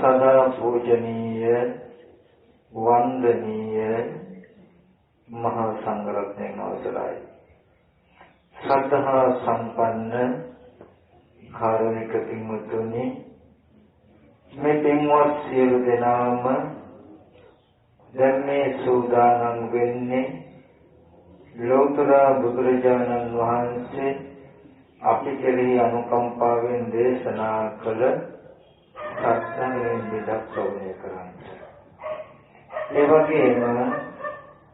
सदा पूजनीय वंदनीय महासंघरत्न अवसराय श्रद्धा संपन्न කාරුණික පින්වතුනි මේ පින්වත් සියලු දෙනාම දැන් මේ සූදානම් වෙන්නේ ලෝතර බුදුරජාණන් වහන්සේ අපි කෙරෙහි අනුකම්පාවෙන් දේශනා කළ සත්‍යයෙන් විදක් ශ්‍රවණය කරන්න. ඒ වගේම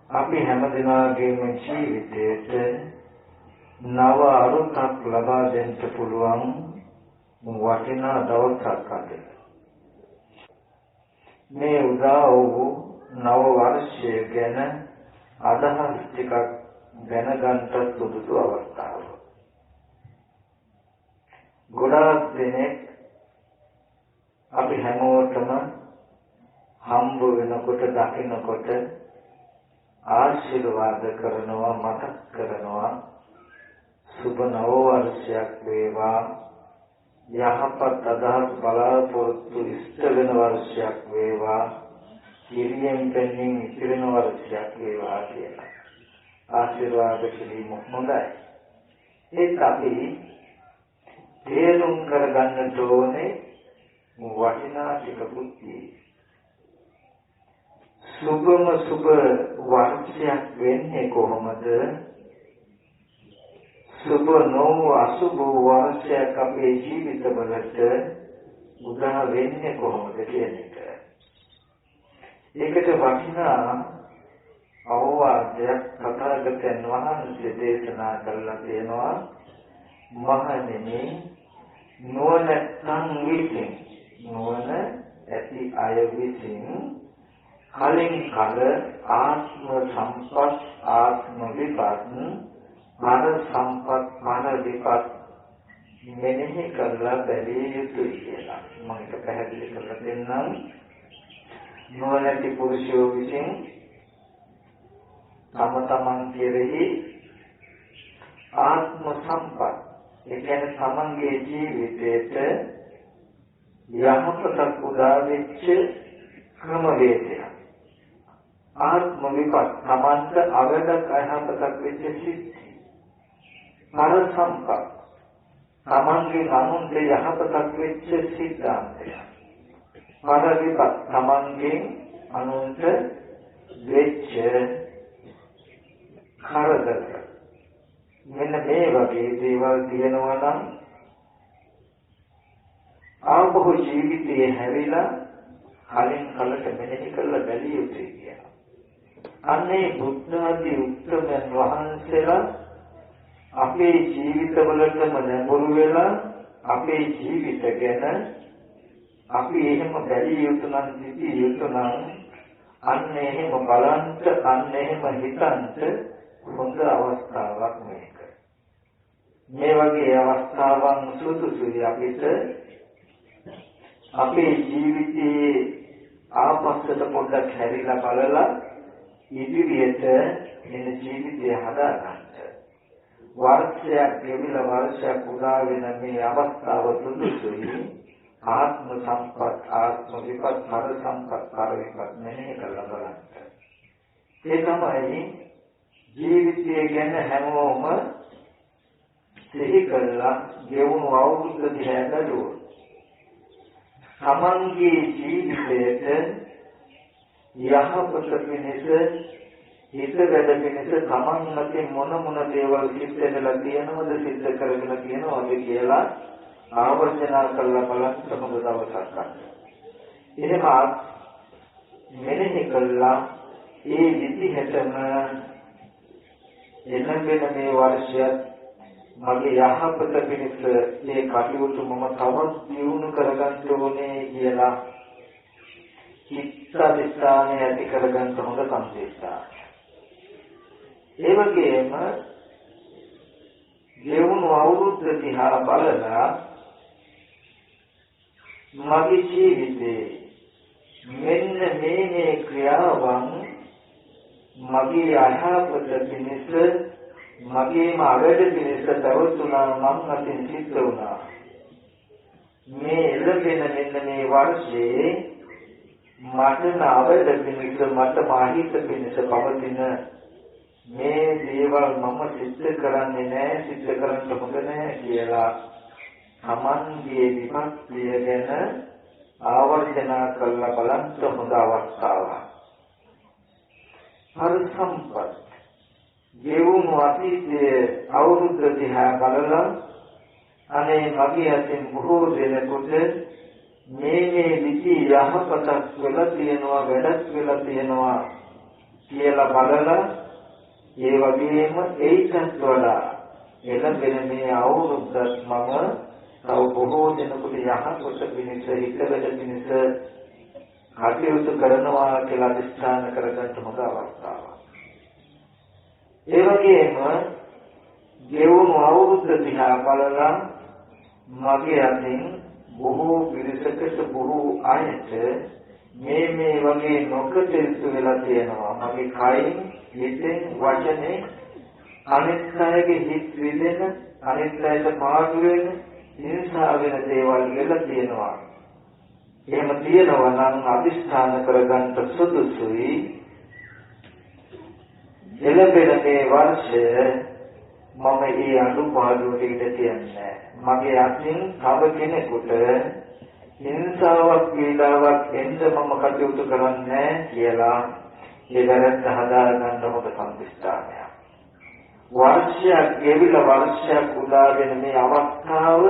අපි හැම දිනාගේම ජීවිතයට නව අරුතක් ලබා දෙන්න පුළුවන් වටිනා දවසක් අද. මේ උදා වූ නව වර්ෂය ගැන අදහස් ටිකක් දැනගන්න සුදුසු අවස්ථාවක්. ගොඩාක් දෙනෙක් අපි හැමෝටම හම්බ වෙනකොට දකින්නකොට ආශිර්වාද කරනවා මතක් කරනවා සුබ නව වර්ෂයක් වේවා යහපත් අදහස් බලාපොරොත්තු ඉෂ්ට වෙන වර්ෂයක් වේවා කිරියෙන් පෙන්වීම ඉතිරෙන වර්ෂයක් වේවා කියලා ආශිර්වාද කිරීම හොඳයි. ඒක අපි තේරුම් කරගන්න ඕනේ වටිනා ටිකකුත් සුබම සුබ වර්ෂයක් වෙන්නේ කොහොමද? සුබ නොව අසුබ වර්ෂයක් අපේ ජීවිතවලට උදා වෙන්නේ කොහොමද කියන එක. ඒකට වටිනා අවවාදයක් තථාගතයන් වහන්සේ දේශනා කළා තියෙනවා. මහණෙනි නුවණ විසින් නුවණ ඇති අය විසින් කලින් කල ආත්ම සම්පත් ආත්ම විපත් මන සම්පත් මන විපත් මෙනෙහි කරලා බැලිය යුතුයි කියලා මම ඒක පැහැදිලි කරලා දෙන්නම්. නුවණැති පුරුෂයෝ විසින් තම තමන් කෙරෙහි ආත්ම සම්පත් ඒ කියන්නේ තමන්ගේ ජීවිතයට යහපතක් උදා වෙච්ච ක්‍රමවේදය ආත්ම විපත් තමන්ට අවදක් අයහපතක් වෙච්ච සිද්ධි මන සම්පත් තමන්ගේ අනුන්ට යහපතක් වෙච්ච සිද්ධාන්තය මන විපත් තමන්ගේ අනුන්ට වෙච්ච කරදර මෙන්න මේ වගේ දේවල් තියෙනවා නම් ආපහු ජීවිතයේ හැරිලා කලින් කලට මෙනෙහි කරලා බැලිය යුතුයි කියලා. අන්නේ බුද්ධ ආදී උත්තමයන් වහන්සේලා අපේ ජීවිතවලටම නැඹුරු වෙලා අපේ ජීවිත ගැන අපි එහෙම බැලිය යුතු නම් සිටිය යුතු නම් අන්න එහෙම බලන්ට අන්න එහෙම හිතන්ට හොඳ අවස්ථාවක් මේක. මේ වගේ අවස්ථාවන් සුදුසුයි අපිට අපේ ජීවිතයේ ආපස්සට පොඩ්ඩක් හැරිලා බලලා ඉදිරියට මෙන්න ජීවිතය හදාගන්න. වර්ෂයක් ගෙවිලා වර්ෂයක් උදා වෙන මේ අවස්ථාව සුදුසුයි ආත්ම සම්පත් ආත්ම විපත් කර සම්පත් කර විපත් මෙහෙ කරලා බලන්න. ඒ තමයි ජීවිතය ගැන හැමෝම සිහි කරලා ගෙවුණු අවුරුද්ද දිහා බැලුවොත් තමන්ගේ ජීවිතයට යහපත පිණිස හිත වැඩ පිණිස තමන් මතින් මොන දේවල් සිද්ධ වෙලා තියෙනවද සිද්ධ කරගෙන තියෙනවද කියලා ආවර්ජනා කරලා බලන්න හොඳ දවසක් ගන්න. එහෙම මෙනෙහි කළා ඒ විදිහටම එළඹෙන මේ වර්ෂයත් මගේ යහපත පිණිස මේ කටයුතු මම තවත් දියුණු කරගන්න ඕනේ කියලා චිත්තදිස්ථානය ඇති කරගන්න හොඳ සංකේතයක්. ඒ වගේම ගෙවුණු අවුරුද්ද දිහා බලලා මගේ ජීවිතේ මෙන්න මේ ක්‍රියාවන් මගේ අයහපත පිණිස මගේම අවැඩ පිණිස පැවතුණා මං අතින් සිද්ධ වුණා. මේ එළඹෙන මෙන්න මේ වර්ෂයේ මට නාවද පිණිස මට මාහිත පිණිස පවතින මේ දේවල් මම සිද්ධ කරන්නේ නැහැ සිද්ධ කරන්න හොඳ නැහැ කියලා තමන්ගේ විපත්තිය ගැන ආවර්ජනා කරලා බලන්න හොඳ අවස්ථාවක්. හර සම්පත් ජීවුණු අතීතයේ අවුරුද්ද දිහා බලලා අනේ මගේ අතින් බොහෝ දෙනෙකුට මේ විදි යහපතක් වෙලා තියෙනවා වැඩක් වෙලා තියෙනවා කියලා බලලා ඒ වගේම ඒකත් වඩා එළඹෙන මේ අවුරුද්දත් මම තව බොහෝ දෙනෙකුට යහපත පිණිස හිතවල පිණිස කටයුතු කරනවා කියලා අධිෂ්ඨාන කරගන්න හොඳ අවස්ථාවක්. ඒ වගේම ජීවුණු අවුරුද්ද දිහා බලලා මගේ අතින් බොහෝ පිරිසකට බොහෝ අයට මේ වගේ නොකටයුතු වෙලා තියෙනවා. මගේ කයින් හිතෙන් වචනේ අනිත් අයගේ හිත විදෙන අනිත් අයට පාඩු වෙන හිංසා වෙන දේවල් වෙලා තියෙනවා. එහෙම තියෙනවා නම් අදිස්ථාන කරගන්න සුදුසුයි. එළඹෙන මේ වර්ෂය මම ඒ අනුපාඩුවට ඉඩ තියන්නේ මගේ අතින් තව කෙනෙකුට හිංසාවක් වේලාවක් එන්න මම කටයුතු කරන්නේ කියලා ඒ වැරද්ද හදාගන්න හොඳ සම්ප්‍රදානයක්. වර්ෂයක් ගෙවිලා වර්ෂයක් උදා වෙන මේ අවස්ථාව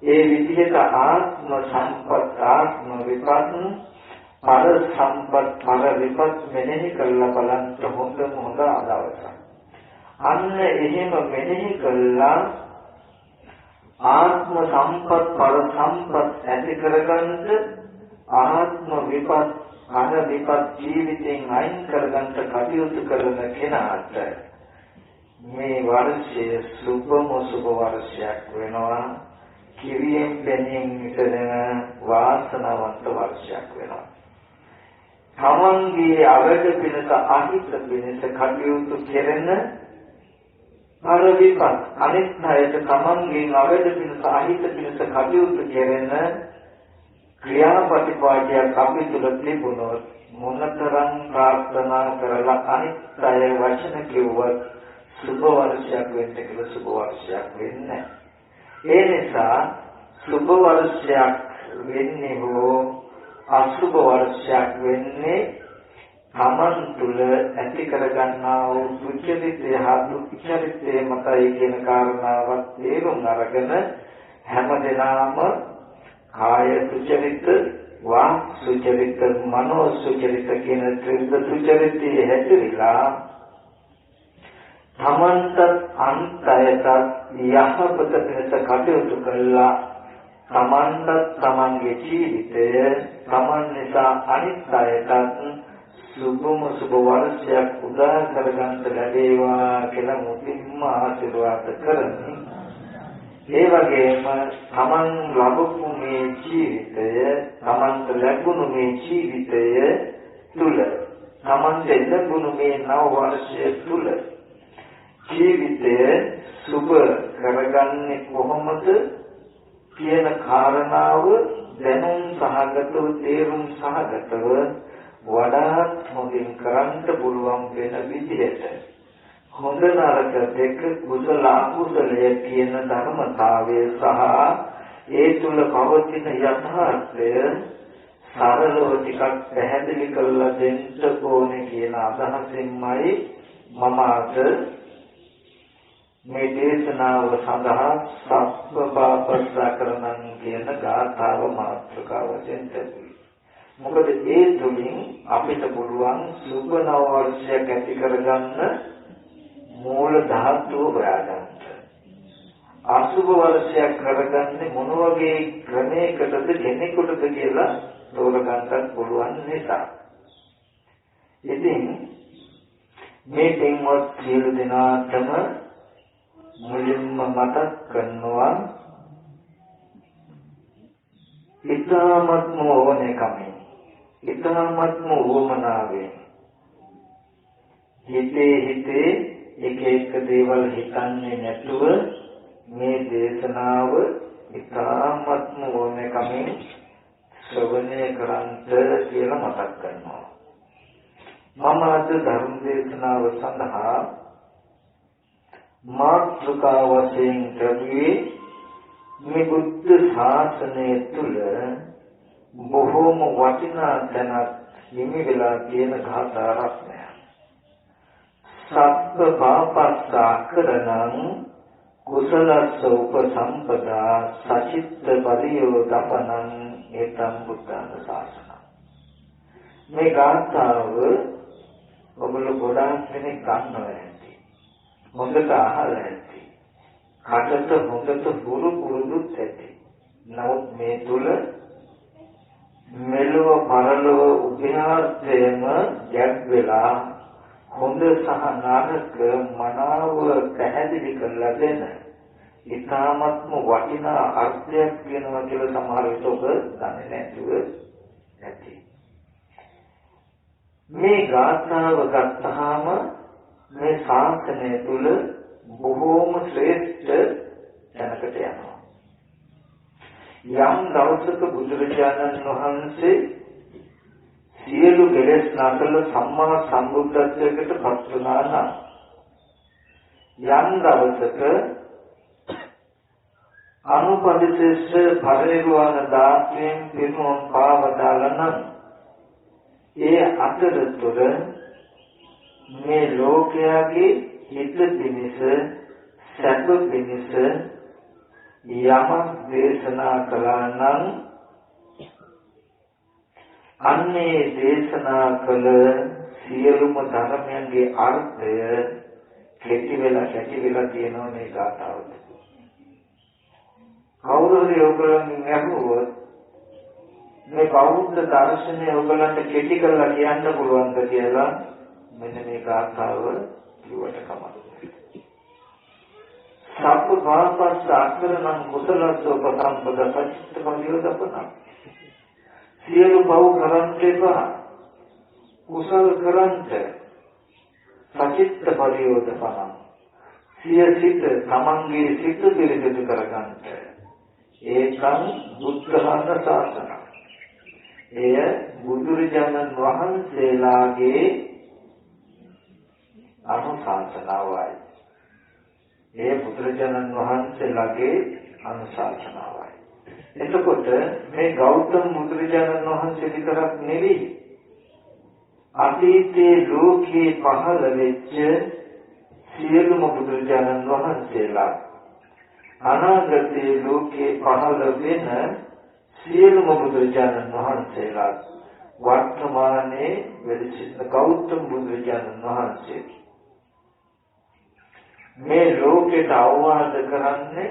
ඒ විදිහට ආත්ම සම්පත් ආත්ම විපත් පර සම්පත් පර විපත් මෙනෙහි කරලා බලන්න හොඳ අදවසක්. අන්න එහෙම මෙනෙහි කළා ආත්ම සම්පත් පර සම්පත් ඇති කරගන්න ආත්ම විපත් අර විපත් ජීවිතෙන් අයින් කරගන්න කටයුතු කරන කෙනාට මේ වර්ෂයේ සුබම සුබ වර්ෂයක් වෙනවා. කිරියෙන් පෙනීම විතරන වාසනාවන්ත වර්ෂයක් වෙනවා. තමන්ගේ අවද පිණිස අහිත පිණිස කටයුතු කෙරෙන අර විපත් අනිත් අයට තමන්ගේ අවද පිණිස අහිත පිණිස කටයුතු කෙරෙන ක්‍රියාපටිපාටියක් අපි තුළ තිබුණොත් මොනතරම් ප්‍රාර්ථනා කරලා අනිත් අය වචන කිව්වත් සුබ වර්ෂයක් වෙන්න කියලා සුබ වර්ෂයක් වෙන්නේ. ඒ නිසා සුබ වර්ෂයක් වෙන්නේ හෝ අසුබ වර්ෂයක් වෙන්නේ තමන් තුළ ඇති කරගන්නා වූ සුචරිතය හා දුක්චරිතය මතයි කියන කාරණාවත් තේරුම් අරගෙන හැමදෙනාම කාය සුචරිත වාක් සුචරිත මනෝ සුචරිත කියන ත්‍රිවිධ සුචරිතයේ හැසිරීලා තමන්ට අන්තයට යහපත පිණිස කටයුතු කළා. තමන්ට තමන්ගේ ජීවිතය තමන් නිසා අනිත් අයටත් සුබම සුබ වර්ෂයක් උදා කරගන්න ලැබේවා කියලා මුලින්ම ආශිර්වාද කරමි. ඒ වගේම තමන් ලැබපු මේ ජීවිතය තමන්ට ලැබුණු මේ ජීවිතය තුල තමන්ට ලැබුණු මේ නව වර්ෂය තුල ජීවිතය සුබ කරගන්නේ කොහොමද කියන කාරණාව දැනුම් සහගතව තේරුම් සහගතව වඩාත් හොඳින් කරන්න පුළුවන් වෙන විදිහට හොඳ නරක දෙක කුසල අකුසලය කියන ධර්මතාවය සහ ඒ තුල පවතින යථාර්ථය සරලව ටිකක් පැහැදිලි කරලා දෙන්න ඕනේ කියන අදහසින්මයි මම අද මේ දේශනාව සඳහා සබ්බපාපස්සා කරනන් කියන ගාථාව මාතෘකාව දෙන්නේ. මොකද ඒ තුලින් අපිට පුළුවන් සුබ නව වර්ෂයක් ඇති කරගන්න මූල ධාතුව හොයාගන්න. අසුබ වර්ෂයක් කරගන්නේ මොන වගේ ක්‍රමයකටද කෙනෙකුටද කියලා තෝරගන්නත් පුළුවන් නිසා. ඉතින් මේ පින්වත් සියලු දෙනාටම මුලින්ම මතක් කරනවා ඊ타මත්ම ඕනෙකමින් ඊ타මත්ම වමනාවෙන් හිතේ එක එක දේවල් හිතන්නේ නැතුව මේ දේශනාව ඉතාමත්ම ඕනේ කමින් ශ්‍රවණය කරන්ට කියලා මතක් කරනවා. මම අද ධර්ම දේශනාව සඳහා මාතෘකා වශයෙන් ලැබුවේ මේ බුද්ධ ශාසනය තුල බොහෝම වටිනා තැනක් හිමි වෙලා තියෙන ගාථා රත්නය. සබ්බ පාපස්සා කරණං කුසලස්ස උපසම්පදා සචිත්ත පරියෝ දපනං ඒතම් බුද්ධාන ශාසනං. මේ ගාථාව ඔබල ගොඩාක් කෙනෙක් ගන්නවා ඇති. හොඳට අහලා ඇති. කටට හොඳට පුරුදුත් ඇති. නමුත් මේ තුල මෙලොව පරලොව උභයාර්ථයම ගැබ් වෙලා හොඳ සහ නරක මනාව පැහැදිලි කරලා දෙන ඉතාමත්ම වටිනා අර්ථයක් වෙනවා කියලා සමහර විට ඔබ දන්නේ නැතුව ඇති. මේ ගාථාව ගත්තාම මේ ශාසනය තුල බොහෝම ශ්‍රේෂ්ඨ තැනකට යනවා. යම් දවසක බුදුරජාණන් වහන්සේ සියලු කෙලෙස් නැසල සම්මා සම්බුද්ධත්වයට පත් වුණා නම් යම් දවසක අනුපදිශේෂ පරිනිර්වාණ දාත්වයෙන් පිරුම් පාවදාලනම් ඒ අතරතුර මේ ලෝකයාගේ හිත පිණිස සැප පිණිස යමක් දේශනා කළා නම් අන්නේ දේශනා කළ සියලුම ධර්මයන්ගේ අර්ථය කැටි වෙලා තියෙනවා මේ ගාථාවල. කවුරු හරි ඔයගොල්ලන් අහුවොත් මේ බෞද්ධ දර්ශනය ඔයගොල්ලන්ට කෙටි කරලා කියන්න පුළුවන්ද කියලා මෙන්න මේ ගාථාව කිව්වට කමක්. සබ්බ පාපස්ස අක්‍රමං කුසලස්ස උපසම්පදා සච්චිත්ත පරියෝදපනං. සියලු පව් කරන්ට එපා. කුසල් කරන්ට සච්චිත්ත පරියෝදපනං. සිය සිත තමන්ගේ සිත පිරිසිදු කරගන්නට. ඒකං බුද්ධාන ශාසන. එය බුදුරජාණන් වහන්සේලාගේ අනුශාසනාවයි. ඒ බුදුරජාණන් වහන්සේලාගේ අනුශාසනාවයි. එතකොට මේ ගෞතම බුදුරජාණන් වහන්සේ විතරක් නෙවෙයි අතීතයේ ලෝකේ පහළ වෙච්ච සියලුම බුදුරජාණන් වහන්සේලා අනාගතයේ ලෝකේ පහළ වෙන සියලුම බුදුරජාණන් වහන්සේලා වර්තමානයේ වැඩ සිටින ගෞතම බුදුරජාණන් වහන්සේ මේ ලෝකයට අවවාද කරන්නේ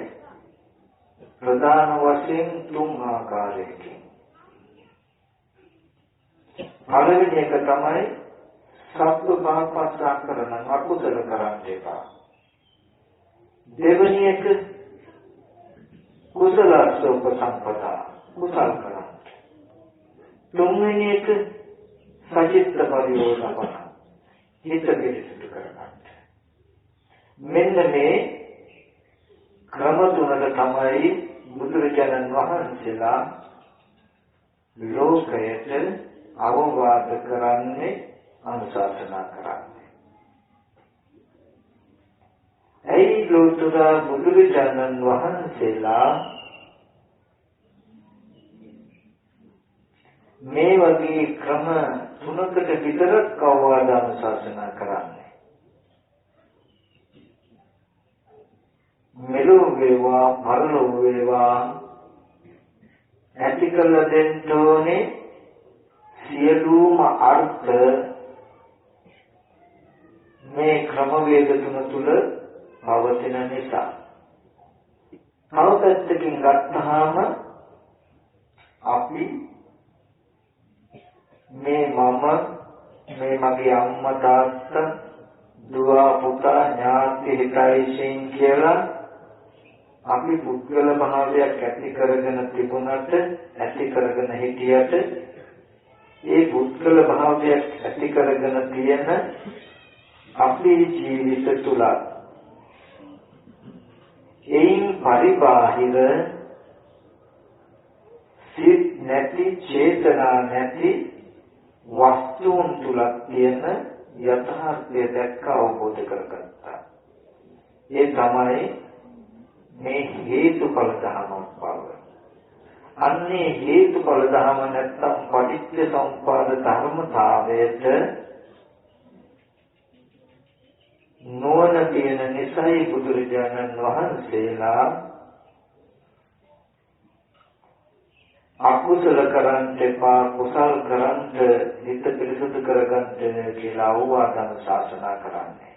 ප්‍රධාන වශයෙන් 3 ආකාරයකින්. පළවෙනි එක තමයි සබ්බ පාපස්සා කරන අකුසල කරන්න එපා. දෙවෙනි එක කුසලස්ස උපසම්පදා කුසල් කරන්න. තුන්වෙනි එක සචිත්ත පරියෝදපන හිත පිරිසිදු කරගන්න. මෙන්න මේ ක්‍රම තුනක තමයි බුදුරජාණන් වහන්සේලා ලෝකයට අවවාද කරන්නේ අනුශාසනා කරන්නේ. ඇයි ලෝතර බුදුරජාණන් වහන්සේලා මේ වගේ ක්‍රම තුනකට විතරක් අවවාද අනුශාසනා කරන්නේ? මෙලොව වේවා පරලොව වේවා ඇති කළ දෙන්න ඕනේ සියලුම අර්ථ මේ ක්‍රමවේද තුන තුල පවතින නිසා. තව පැත්තකින් ගත්තාම අපි මේ මගේ අම්මා තාත්තා දුව පුතා ඥාති හිතයිසින් කියලා අපි පුද්ගල භාවයක් ඇති කරගෙන තිබුණට ඇති කරගෙන හිටියට ඒ පුද්ගල භාවයක් ඇති කරගෙන තියෙන අපේ ජීවිත තුල එයින් පරිබාහිර සිත් නැති චේතනා නැති වස්තුන් තුල තියෙන යථාර්ථය දැක්ක අවබෝධ කරගත්තා. ඒ තමයි මේ හේතුඵල ධර්මයක් බව. අන්නේ හේතුඵල ධර්ම නැත්තම් පටිච්ච සමුප්පාද ධර්මතාවයට නුවණ තියෙන නිසයි බුදුරජාණන් වහන්සේලා අකුසල කරන්ට එපා කුසල් කරන්ට හිත පිරිසුදු කරගන්න කියලා අවවාදන ශාසනා කරන්නේ.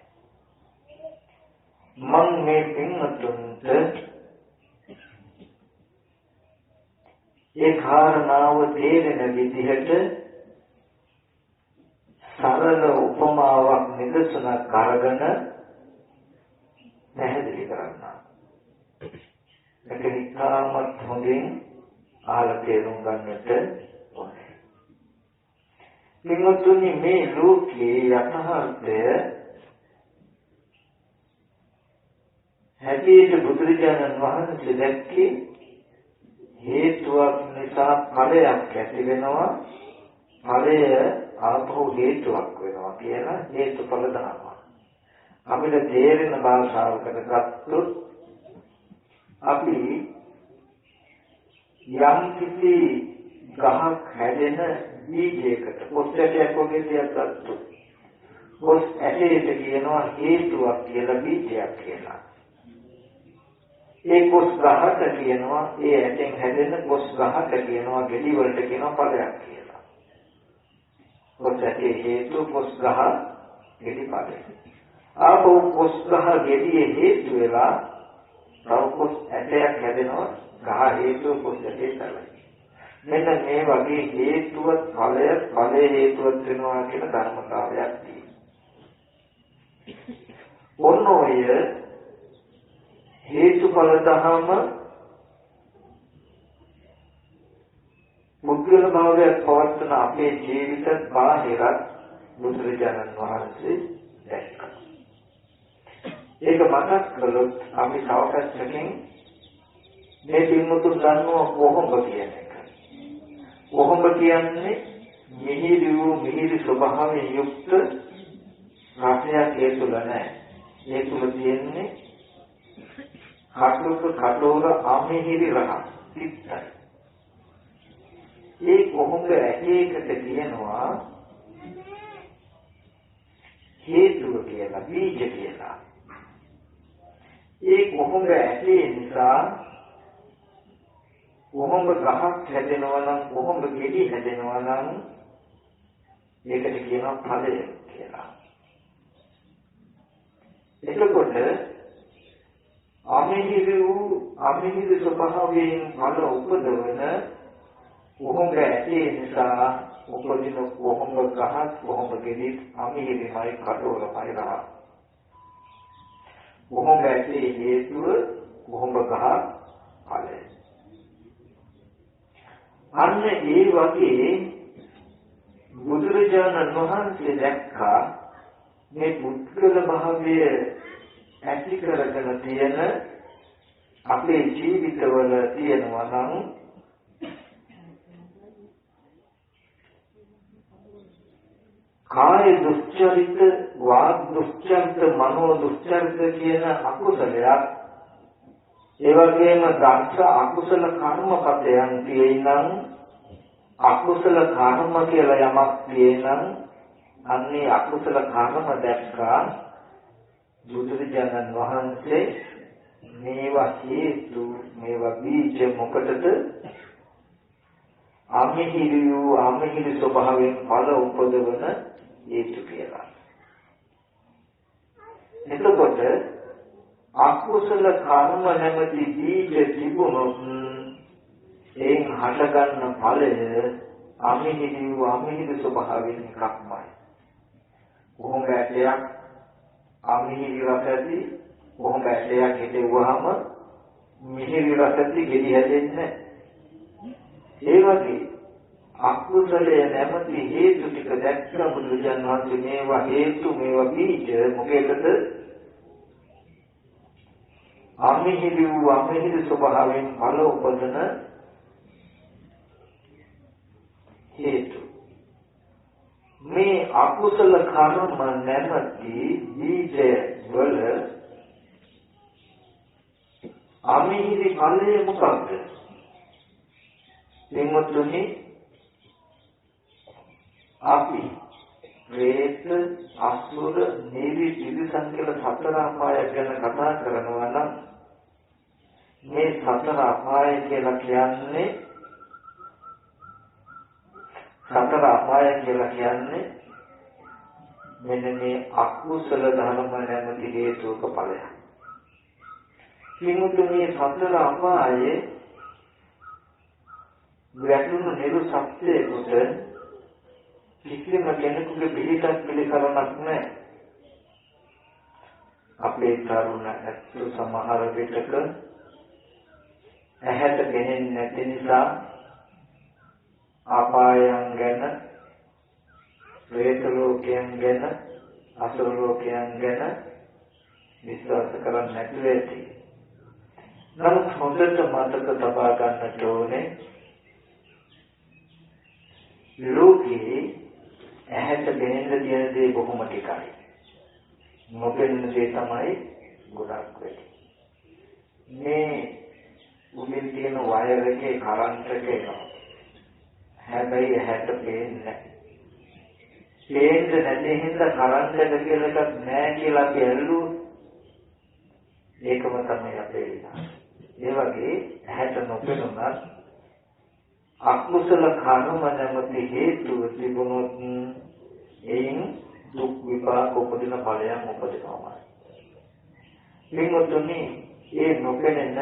මම මේ පින්වතුන්ට ඒ කාරණාව තේරෙන විදිහට සරල උපමාවක් නිදසුනක් අරගෙන පැහැදිලි කරන්නා. ඒක නිකාමත් හොඳින් ආලා තේරුම් ගන්නට ඕනේ. පින්වතුනි මේ ලෝකයේ යථාර්ථය හැටියට බුදුරජාණන් වහන්සේ දැක්කේ හේතුවක් නිසා ඵලයක් ඇති වෙනවා, ඵලය ආපහු හේතුවක් වෙනවා කියලා හේතුඵල ධර්ම. අපිට තේරෙන භාෂාවකට ගත්තොත් අපි යම් කිසි ගහක් හැදෙන බීජයකට පොස් ඇටයක් වගේ දෙයක් ගත්තොත් පොස් ඇටයට කියනවා හේතුවක් කියලා බීජයක් කියලා. ඒ පොස් ගහට කියනවා ඒ ඇටෙන් හැදෙන පොස් ගහට කියනවා ගෙඩි වලට කියනවා ඵලයක් කියලා. පොස් ඇටේ හේතු පොස් ගහ ගෙඩි ඵලය. ආපහු පොස් ගහ ගෙඩියේ හේතු වෙලා තව පොස් ඇටයක් හැදෙනවා ගහ හේතුව පොස් ඇටේ ඵලය. මෙන්න මේ වගේ හේතුව ඵලය ඵලයේ හේතුවක් වෙනවා කියන ධර්මතාවයක් තියෙනවා. ඔන්න ඔය හේතුඵල ධර්ම මුද්‍රල භාවයක් පවත්වන අපේ ජීවිත බාහිරත් බුදුරජාණන් වහන්සේ දැක්කා. ඒක මතක් කළොත් අපි තවකටකින් මේ පින්මුතු දන්නවා කොහොමද කියන එක. කොහොමද කියන්නේ මිහිරි ස්වභාවයෙන් යුක්ත රසයක් ඒ තුල නැහැ. ඒ තුල තියෙන්නේ කටෝර අමිහිරි රහ පිටයි. ඒ කොහොමද ඇටයකට කියනවා හේතුව කියලා බීජ කියලා. ඒ කොහොමද ඇටේ නිසා කොහොමද ගහක් හැදෙනවා නම් කොහොමද ගෙඩි හැදෙනවා නම් ඒකට කියනවා ඵලය කියලා. එතකොට අමිහිරි ස්වභාවයෙන් ඵල උපදවන කොහොමද ඇටේ නිසා උපදින කොහොමද ගහක් කොහොමද ගෙඩි අමිහිරිමයි කටෝරමයි රහ. කොහොමද ඇටේ හේතුව කොහොමද ගහ ඵලය. අන්න ඒ වගේ බුදුරජාණන් වහන්සේ දැක්කා මේ පුද්ගල භාවය ඇති කරගෙන තියෙන අපේ ජීවිතවල තියෙනවා නම් කාය දුස්චරිත, වාග් දුස්චරිත, මනෝ දුස්චරිත කියන අකුසලයක් ඒ වගේම දක්ෂ අකුසල කර්මපතයන් තියෙනනම් අකුසල කර්ම කියලා යමක් තියෙනනම් අන්නේ අකුසල කර්ම දැක්කා බුදුරජාණන් වහන්සේ මේවා හේතු මේවා බීජ මොකටද අමිහිරි ස්වභාවයෙන් ඵල උපදවන හේතු කියලා. එතකොට අකුසල කර්ම නැමැති බීජ තිබුණොත් එයින් හටගන්න ඵලය අමිහිරි ස්වභාවයෙන් එකක්මයි. කොහොම ඇටයක් අමිහිරි රස ඇති කොහොම ඇටයක් හිටෙව්වහම මිහිරි රස ඇති ගෙඩි හැදෙන්නේ. ඒ වගේ අකුසලයේ නැමැති හේතු ටික දැක්ක බුදුරජාණන් වහන්සේ මේවා හේතු මේවා බීජ මොකේද අමිහිරි ස්වභාවයෙන් ඵල උපදන හේතු. මේ අකුසල කර්ම නැමැති බීජ වල අමිහිරි ඵලය මොකක්ද? දෙමොතුනි අපි ප්‍රේත අසුර නිවි තිරිසන් කියලා සතර අපාය ගැන කතා කරනවා නම් මේ සතර අපාය කියලා කියන්නේ මෙන්න මේ අකුසල ධර්ම නැමැති හේතුක ඵලයක්. මේ සතර අපායේ වැටුණු නිරු සත්‍යයකට කිසිම කෙනෙකුගේ පිළිතක් පිළිකරණක් නැහැ. අපේ තරුණ ඇත්තෝ සමහර විටක ඇහැට පෙනෙන්නේ නැති නිසා අපායයන් ගැන, ප්‍රේත ලෝකයන් ගැන, අසුර ලෝකයන් ගැන විශ්වාස කරන්නේ නැතුව ඇති. නමුත් හොඳට මතක තබා ගන්නට ඕනේ ලෝකේ ඇහැට පෙනෙන්න තියෙන දේ බොහොම ටිකයි. නොපෙනෙන දේ තමයි ගොඩක් වැඩි. මේ උඩින් තියෙන වයර් එකේ කරන්ට් එක එනවා. හැබැයි ඇහැට පේන්නේ නැහැ. පේන්නේ නැති හින්දා කරන්ට් එක කියලා එකක් නැහැ කියලා අපි ඇල්ලුවොත් ඒකම තමයි අපේ විනාශය. ඒ වගේ ඇහැට නොපෙනුනත් අකුසල කර්ම නැමැති හේතුව තිබුණොත් එයින් දුක් විපාක උපදින ඵලයන් උපදිනවා. මෙන්නතුනි ඒ නොපෙනෙන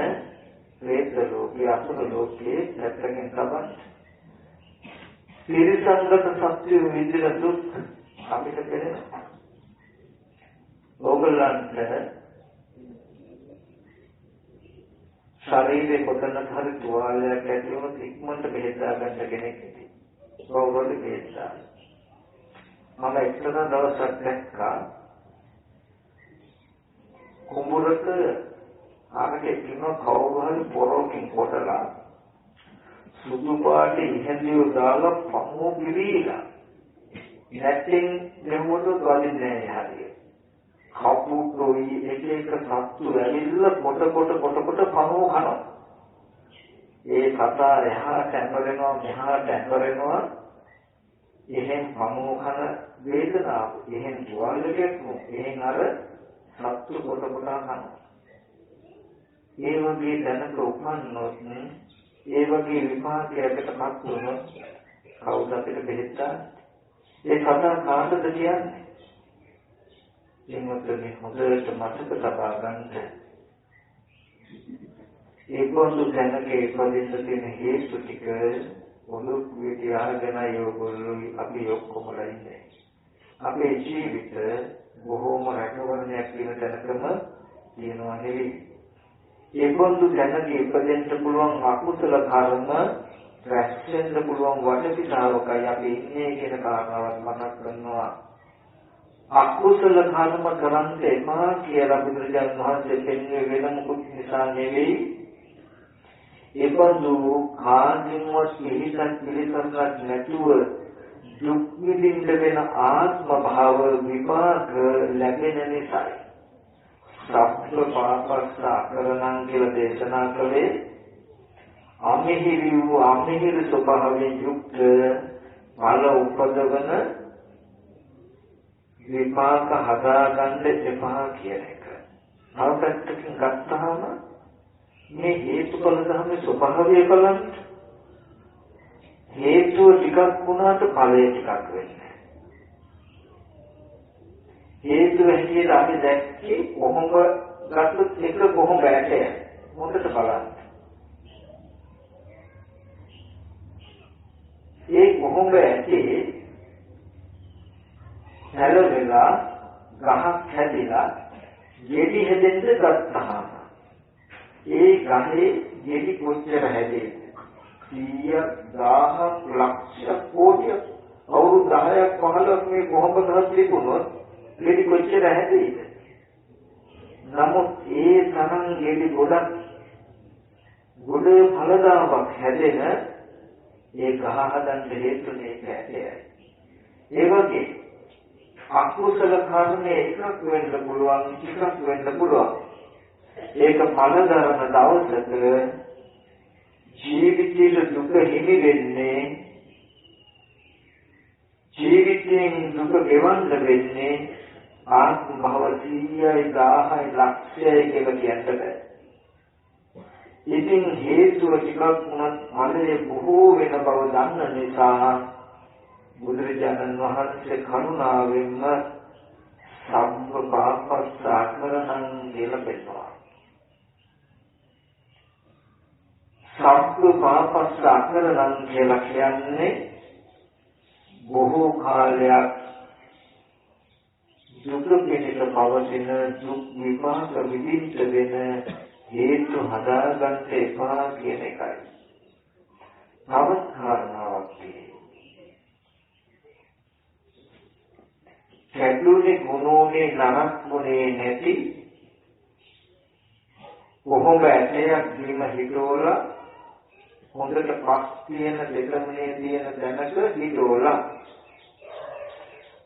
ප්‍රේත ලෝකයේ අසුර ලෝකයේ නැත්නම් තමයි තිරිසන්ගත සත්‍ය විඳින දුක් අපිට පෙනෙනවා. ඕගොල්ලන්ට ශරීරේ කොතනක හරි තුවාලයක් ඇති වුණොත් ඉක්මනට බෙහෙත් දාගන්න කෙනෙක් ඉති. කවුරුද බෙහෙත් දාන්නේ? මම එක්තරා දවසක් දැක්කා කුඹුරක ආරකේ කිනෝ කවුරු හරි පොරොකින් කොටලා සුදු පාට ඉහෙන්දිව දාලා පමෝ පිරීලා නැත්නම් දෙමුඩු ගලින්නේ නැහැ හරියට. කපුටෝයි එක සත්තු ඇවිල්ලා කොට පමෝ කනවා. ඒ කතා එහාට ඇඹරෙනවා මෙහාට ඇඹරෙනවා. එහෙන් පමෝ කන වේදනාව එහෙන් තුවාලයක් නේ. එහෙන් අර සත්තු කොට කනවා. ඒ වගේ දැනක උපන්නොත් ඒ වගේ විපාකයකටපත් වුණොත් කවුද අපිට බෙහෙත් දාන්නේ? ඒ කතා කාටද කියන්නේ? එන්නතේ හොඳට මතක තබා ගන්න. ඒ පොදු දැනක ඉපදින්න තියෙන හේතු ටික ඔලුක් විද්‍යාවගෙන යෝගොල්ලෝ අපි ඔක්කොමලා ඉන්නේ. අපේ ජීවිත බොහෝම රැකවරණයක් කියන තැනකම තියෙනවා නෙවෙයි. ඒ පොදු දැනක ඉපදෙන්න පුළුවන් අකුසල කර්ම රැස්වෙන්න පුළුවන් වටපිටාවකයි අපි ඉන්නේ කියන කාරණාවක් මතක් කරනවා. අකුසල කර්ම කරන්න එපා කියලා බුදුරජාණන් වහන්සේ පෙන්වන්නේ වෙන මොකුත් නිසා නෙවෙයි. ඒබඳු කාර්යවත් පිළිසන්නක් නැතුව දුක් විඳින්න වෙන ආත්ම භාව විපාක ලැබෙන නිසායි. සත්‍ය පාපස්ස අකරණං කියලා දේශනා කළේ අමිහිරි ස්වභාවයෙන් යුක්ත ඵල උපදවන විපාක හදාගන්න එපා කියන එක. අවපැත්තකින් ගත්තාම මේ හේතුඵල ධර්මයේ ස්වභාවය බලන්න හේතුව ටිකක් වුණාට ඵලය ටිකක් වෙන්නේ. හේතුව හැටියට අපි දැක්කේ කොහොමද ගත්තොත් එක කොහොම බෑටය. මොකටද බලන්න. ඒ කොහොම ඇති හැලෙලා ගහක් හැදිලා ගෙඩි හැදෙන්න ගත්තාම ඒ ගහේ ගෙඩි කොච්චර හැදෙන්නේ 100,000 ලක්ෂ කෝටි අවුරුදු 10ක් 15ක් මේ කොහොමද තිබුණොත් ගෙඩි කොච්චර හැදෙයිද? නමුත් ඒ තරම් ගෙඩි ගොඩ ඵලදාවක් හැදෙන ඒ ගහ හදන්න හේතුනේ කැටයයි. ඒ වගේ අකුසල කර්මයේ එකක් වෙන්න පුළුවන්, එකක් වෙන්න පුළුවන්. ඒක පළදරන දවසක ජීවිතයේ දුක හිමි වෙන්නේ, ජීවිතයෙන් දුක ගෙවන්න වෙන්නේ ආත්ම භව 100යි 1000යි ලක්ෂයයි කියලා කියන්න බෑ. ඉතින් හේතුව ටිකක් වුණත් ඵලයේ බොහෝ වෙන බව දන්න නිසා බුදුරජාණන් වහන්සේ කරුණාවෙන්ම සම්ප පාපස්සාකරණං කියලා පෙන්නනවා. සම්ප පාපස්සාකරණං කියලා කියන්නේ බොහෝ කාලයක් දුක පිණිස පවතින දුක් විපාක විඳින්න වෙන හේතු හදාගන්න එපා කියන එකයි. තවත් කාරණාවක් තියෙනවා. කැඩුනේ ගුණෝනේ නරක්ුනේ නැති කොහොම ඇටයක් බිම හිටෝලා හොඳට පස් තියෙන දෙකමනේ තියෙන දැනක හිටෝලා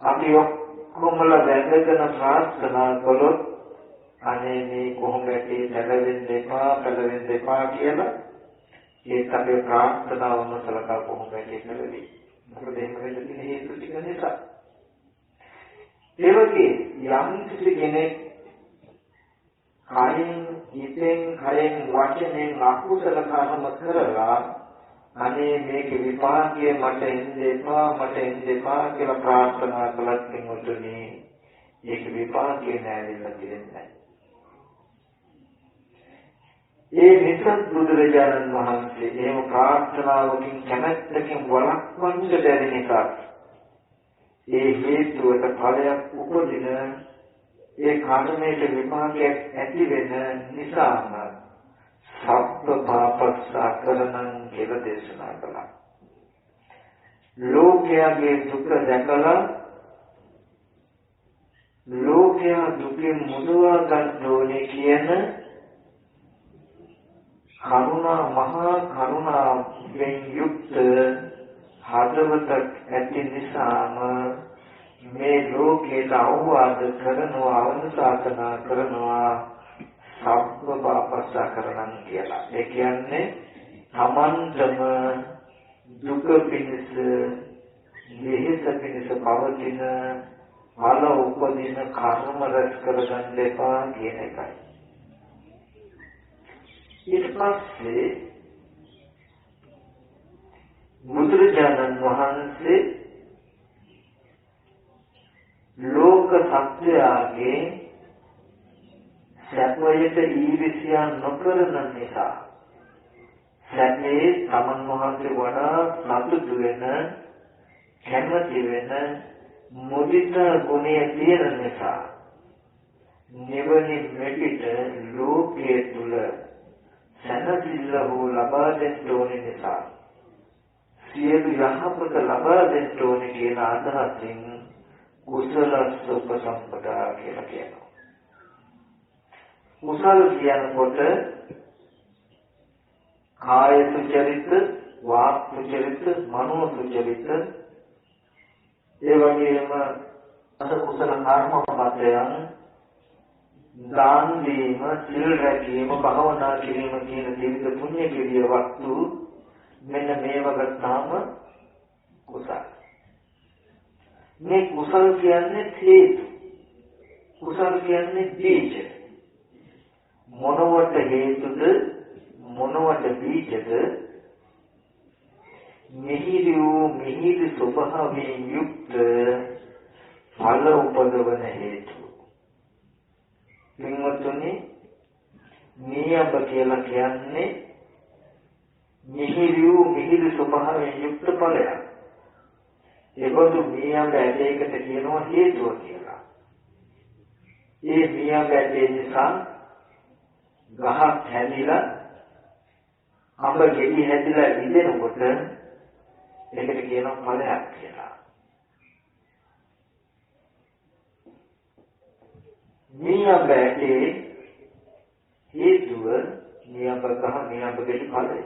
අපි ඔක්කොමලා වැඳගෙන ප්‍රාර්ථනා කළොත් අනේ මේ කොහොම ඇටේ නැලෙන්න එපා කියලා ඒත් අපේ ප්‍රාර්ථනාවම සලකා කොහොම ඇටේ නැලෙන්නේ. මොකද එහෙම වෙන්න තියෙන හේතු ටික නිසා. ඒ වගේ යම් කිසි කෙනෙක් කයින්, හිතෙන්, වචනෙන් අකුසල කර්ම කරලා අනේ මේකේ විපාකය මට එන්න එපා කියලා ප්‍රාර්ථනා කළත් එමුතුනේ ඒක විපාකේ නෑවිලා දෙන්නේ. ඒ නිසා බුදුරජාණන් වහන්සේ එහෙම ප්‍රාර්ථනාවකින් කැමැත්තකින් වළක්වන්න බැරි නිසා ඒ හේතුවට ඵලයක් උපදින ඒ කර්මයේ විපාකයක් ඇති වෙන නිසාම සබ්බ පාපස්සාකරණං කියලා දේශනා කළා. ලෝකයේ දුක දැකලා ලෝකයා දුකින් මුදවා ගන්න ඕනේ කියන කරුණා මහා කරුණාවෙන් යුක්ත හදවතක් ඇති නිසාම මේ ලෝකයට අවවාද කරනවා, අනුශාසනා කරනවා සබ්බ පාපස්සාකරණං කියලා. ඒ කියන්නේ තමන්ටම දුක පිණිස, දෙහිස පිණිස පවතින ඵල උපදින කර්ම රැස් කරගන්න එපා කියන එකයි. ඊට පස්සේ බුදුරජාණන් වහන්සේ ලෝක සත්‍යයේ සත්වයට ඊර්ෂ්‍යා නොකරන නිසා සත්‍යයේ තමන් වහන්සේ වඩා සතුටු වෙන, කැමති වෙන මුදිතා ගුණය තියෙන නිසා නිවනින් මෙපිට ලෝකයේ තුල සැනසෙල්ල හෝ ලබා දෙන්න ඕනේ නිසා සියලු යහපත ලබා දෙන්න ඕනේ කියන අදහසින් කුසල සුපසම්පදා කියලා කියනවා. කුසල කියනකොට කාය සුචරිත, වාක් සුචරිත, මනෝ සුචරිත, ඒ වගේම කුසල කර්ම පදයන් දාන දීම, සිල් රැකීම, භාවනා කිරීම කියන විවිධ පුණ්‍ය කිරිය වස්තු මෙන්න මේව ගත්තාම කුසල. මේ කුසල කියන්නේ හේතු. කුසල කියන්නේ බීජ. මොනවට හේතුද, මොනවට බීජද? මිහිරි ස්වභාවයෙන් යුක්ත ඵල උපදවන හේතු. මින්වතුනි, නියම කියලා කියන්නේ මිහිරි ස්වභාවයෙන් යුක්ත ඵලයක්. ඒකතු නියම ඇටයකට කියනවා හේතුව කියලා. ඒ නියම ඇටේ නිසා ගහක් හැදිලා අඹ ගෙඩි හැදිලා ඉදෙනකොට ඒකට කියනවා ඵලයක් කියලා. නියම ඇටේ හේතුව නියම ගහ, නියම ගෙඩි ඵලය.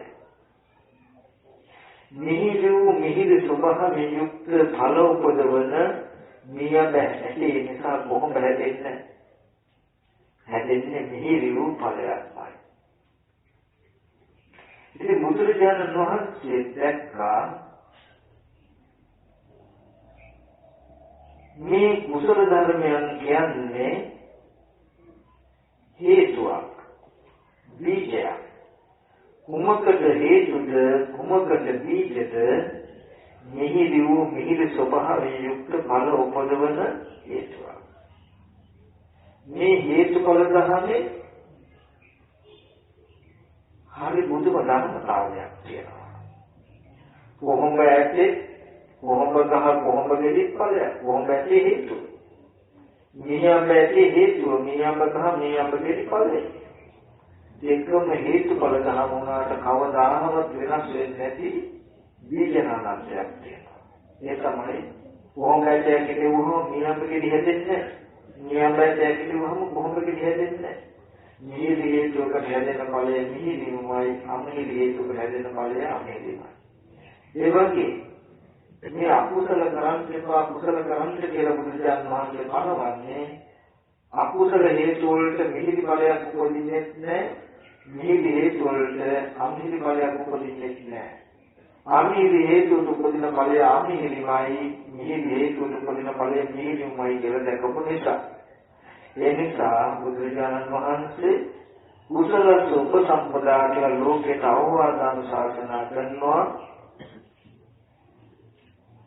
මිහිරි ස්වභාවයෙන් යුක්ත ඵල උපදවන මිය බැහැ නිසා කොහොම හැදෙන්නේ? හැදෙන්නේ මිහිරි වූ ඵලයක්මයි. ඉතින් බුදුරජාණන් වහන්සේ දැක්කා මේ කුසල ධර්මයන් කියන්නේ හේතුවක්, බීජයක්. කුමකට හේතුද කුමකට බීජද? මිහිරි ස්වභාවයෙන් යුක්ත ඵල උපදවන හේතුවක්. මේ හේතුඵල ධර්මයේ හරි බුදුම ධර්මතාවයක් තියෙනවා. කොහොම ඇත්තේ කොහොම ගහ කොහොම දෙලිත් ඵලයක් කොහොම ඇත්තේ හේතුව. මියඹ ඇත්තේ හේතුව මියඹ ගහ මියඹ දෙලිත් ඵලයක්. දෙකම හේතුඵල ධර්ම වුණාට කවදාහවත් වෙනස් වෙන්නේ නැති බීජනාන්තයක් තියෙනවා. ඒ තමයි කොහොම ඇත්තේ කිව්වොත් මියඹ දෙලි හැදෙන්නේ මියඹ ඇත්තේ කිව්වොත් කොහොම දෙලි හැදෙන්නේ මිහිරි හේතුවකට හැදෙන ඵලය මිහිරිමයි අමිහිරි හේතුවකට හැදෙන ඵලය අමිහිරිමයි. ඒ වගේ මේ අකුසල කරන්ට එපා කුසල කරන්ට කියලා බුදුසසුන් වහන්සේ පනවන්නේ අකුසල හේතු වලට මිහිරි ඵලයක් උපදින්නේ නැහැ. මිහිරි හේතු වලට අමිහිරි ඵලයක් උපදින්නේ නැහැ. අමිහිරි හේතුවට උපදින ඵලය අමිහිරිමයි මිහිරි හේතුවට උපදින ඵලය මිහිරිමයි කියලා දැකපු නිසා ඒ නිසා බුදුරජාණන් වහන්සේ කුසල උපසම්පදා කියලා ලෝකයට අවවාදන ශාසනා කරනවා.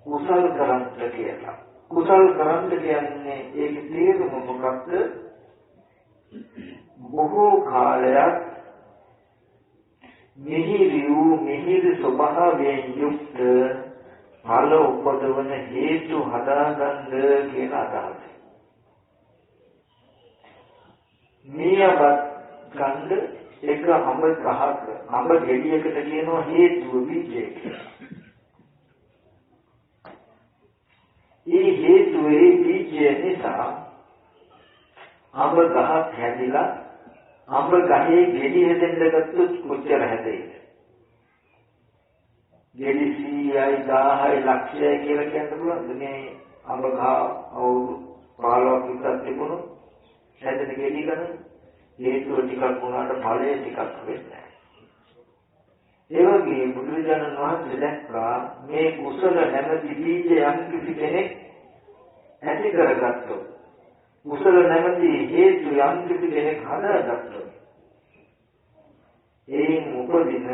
කුසල කරන්ත කියලා. කුසල කරන්ත කියන්නේ ඒකේ තේරුම මොකක්ද? බොහෝ කාලයක් මිහිරි ස්වභාවයෙන් යුක්ත ඵල උපදවන හේතු හදාගන්න කියන අදහස. මියවත් ගන්න එක අඹ ගහක අඹ ගෙඩියකට කියනවා හේතුව බීජය කියලා. ඒ හේතුවේ බීජය නිසා අඹ ගහක් හැදිලා අඹ ගහේ ගෙඩි හැදෙන්න ගත්තොත් කොච්චර හැදෙයිද? ගෙඩි 100යි 1000යි ලක්ෂයයි කියලා කියන්න පුළුවන්ද? මේ අඹ ගහ අවුරුදු 15ක් විතර තිබුණොත් හැදෙන ගෙඩි ගන්න හේතුව ටිකක් වුණාට ඵලය ටිකක් වෙන්නේ නැහැ. ඒ වගේ බුදුරජාණන් වහන්සේ දැක්කා මේ කුසල නැමැති බීජ යම් කිසි කෙනෙක් ඇති කරගත්තොත් කුසල නැමැති හේතු යම් කිසි කෙනෙක් හදාගත්තොත් ඒ උපදින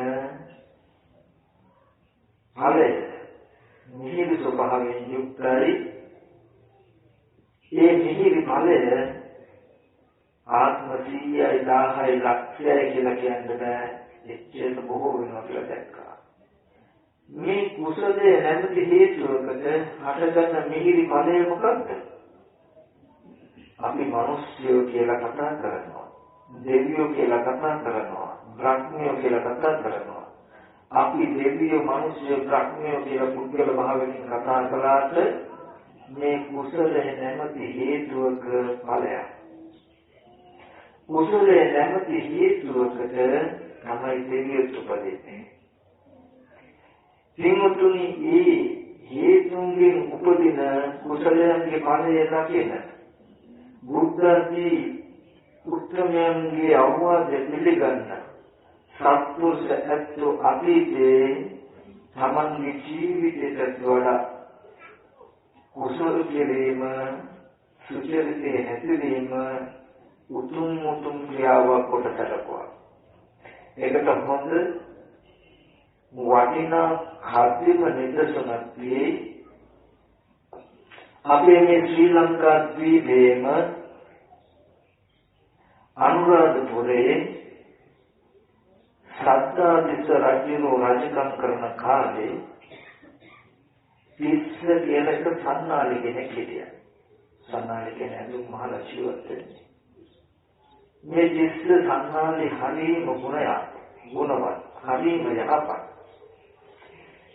ඵලය මිහිරි ස්වභාවයෙන් යුක්තයි. ඒ මිහිරි ඵලය ආත්ම 100යි 1000යි ලක්ෂයයි කියලා කියන්න බෑ. එච්චර බොහෝ වෙනවා කියලා දැක්කා. මේ කුසලයේ නැමැති හේතුවකට හටගන්න මිහිරි ඵලය මොකක්ද? අපි මිනිස්යෝ කියලා කතා කරනවා. දෙවියෝ කියලා කතා කරනවා. බ්‍රහ්මයෝ කියලා කතා කරනවා. අපි දෙවියෝ මිනිස්යෝ බ්‍රහ්මයෝ කියලා පුද්ගල භාවයෙන් කතා කළාට මේ කුසලයේ නැමැති හේතුවක ඵලයක්. කුසලයේ නැමැති හේතුවකට තමයි දෙවියෝ උපදින්නේ. සිංහතුනි ඒ හේතුන්ගෙන් උපදින කුසලයන්ගේ ඵලය දකින බුද්ධදී උත්තමයන්ගේ අවවාද පිළිගන්න සත්පුරුෂ ඇත්තෝ අතීතයේ තමන්ගේ ජීවිතයට වඩා කුසල කිරීම සුචරිතයේ හැසිරීම උතුම් ක්‍රියාවක් කොට සැලකුවා. ඒකට හොඳ වටිනා කර්තෘම නිදර්ශනක් දී අපේ මේ ශ්‍රී ලංකා ද්වීපයේම අනුරාධපුරයේ සද්ධාතිස්ස රජුගේ රාජකම් කරන කාලේ තිස්ස කියන එක සන්නාලි කෙනෙක් හිටියා. සන්නාලි කෙනෙක් දුක් මහලක්ෂිවත් වෙන්නේ. මේ තිස්ස සන්නාලි හරිම ගුණවත් හරිම යහපත්.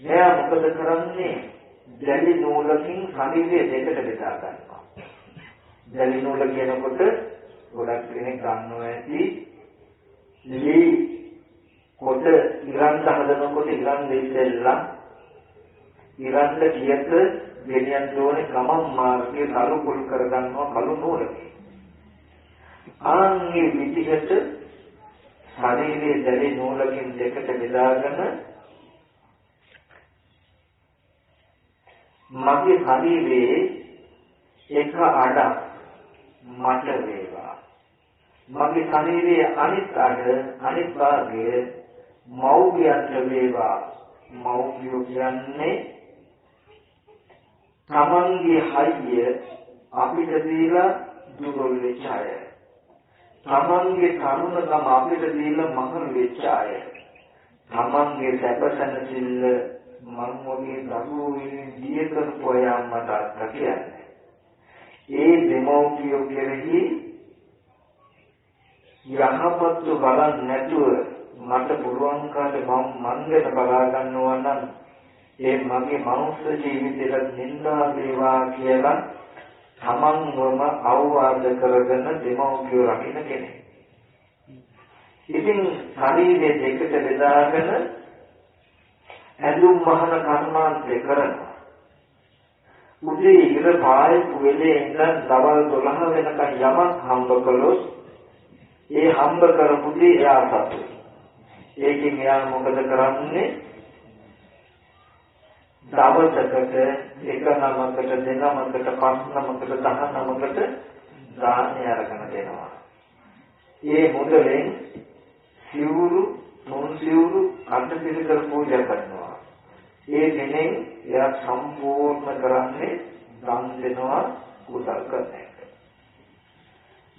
මෙයා මොකද කරන්නේ? දැලි නූලකින් ශරීරය දෙකට බෙදා ගන්නවා. දැලි නූල කියනකොට ගොඩක් කෙනෙක් ගන්නවා ඇති ලී කොට ඉරන් හදනකොට ඉරන් දෙල්ලලා ඉරන්න කියත ගෙනියන්න ඕනේ ගමන් මාර්ගයේ කළු කුල් කරගන්නවා කළු නූලකින්. ආන්ගේ විදිහට ශරීරයේ දැලි නූලකින් දෙකට බෙදාගෙන මගේ ශරීරයේ එක අඩක් මට වේවා. මගේ ශරීරයේ අනිත් අඩ අනිත් භාගය මෞර්යන්ට වේවා. මෞර්යෝ කියන්නේ තමන්ගේ හයිය අපිට දීලා දුර්වල වෙච්ච අය. තමන්ගේ තරුණකම අපිට දීලා මහලු වෙච්ච අය. තමන්ගේ සැපසනසිල්ල මම වගේ දරුවෝ දිය කරපු අය අම්මට අක්කා කියන්නේ. ඒ දෙමෝපියෝ කෙරෙහි යහපත් බලන් නැතුව මට පුළුවන් කාලේ මම ගැන බලා ගන්නවා නම් ඒ මගේ මනුස්ස ජීවිතේට නින්දා වේවා කියලා තමන්වම අවවාද කරගෙන දෙමෝපියෝ රකින්න කෙනෙක්. ඉතින් ශරීරයේ දෙකට බෙදාගෙන ඇඳුම් මහන කර්මාන්තය කරනවා. උදේ ඉර පායපු වෙලේ ඉඳන් දවල් 12 වෙනකන් යමක් හම්බ කළොත් ඒ හම්බ කරපු දේ එයා සතුයි. ඒකෙන් එයා මොකද කරන්නේ? දවසකට එක නමකට දෙනමකට පස් නමකට 19කට දානය අරගෙන දෙනවා. ඒ මුදලෙන් සිවුරු මොන් සිවුරු අට පිළිකර පූජා කරනවා. ඒ දිනෙන් එයා සම්පූර්ණ කරන්නේ දන් දෙනවා කුසල් කරන එක.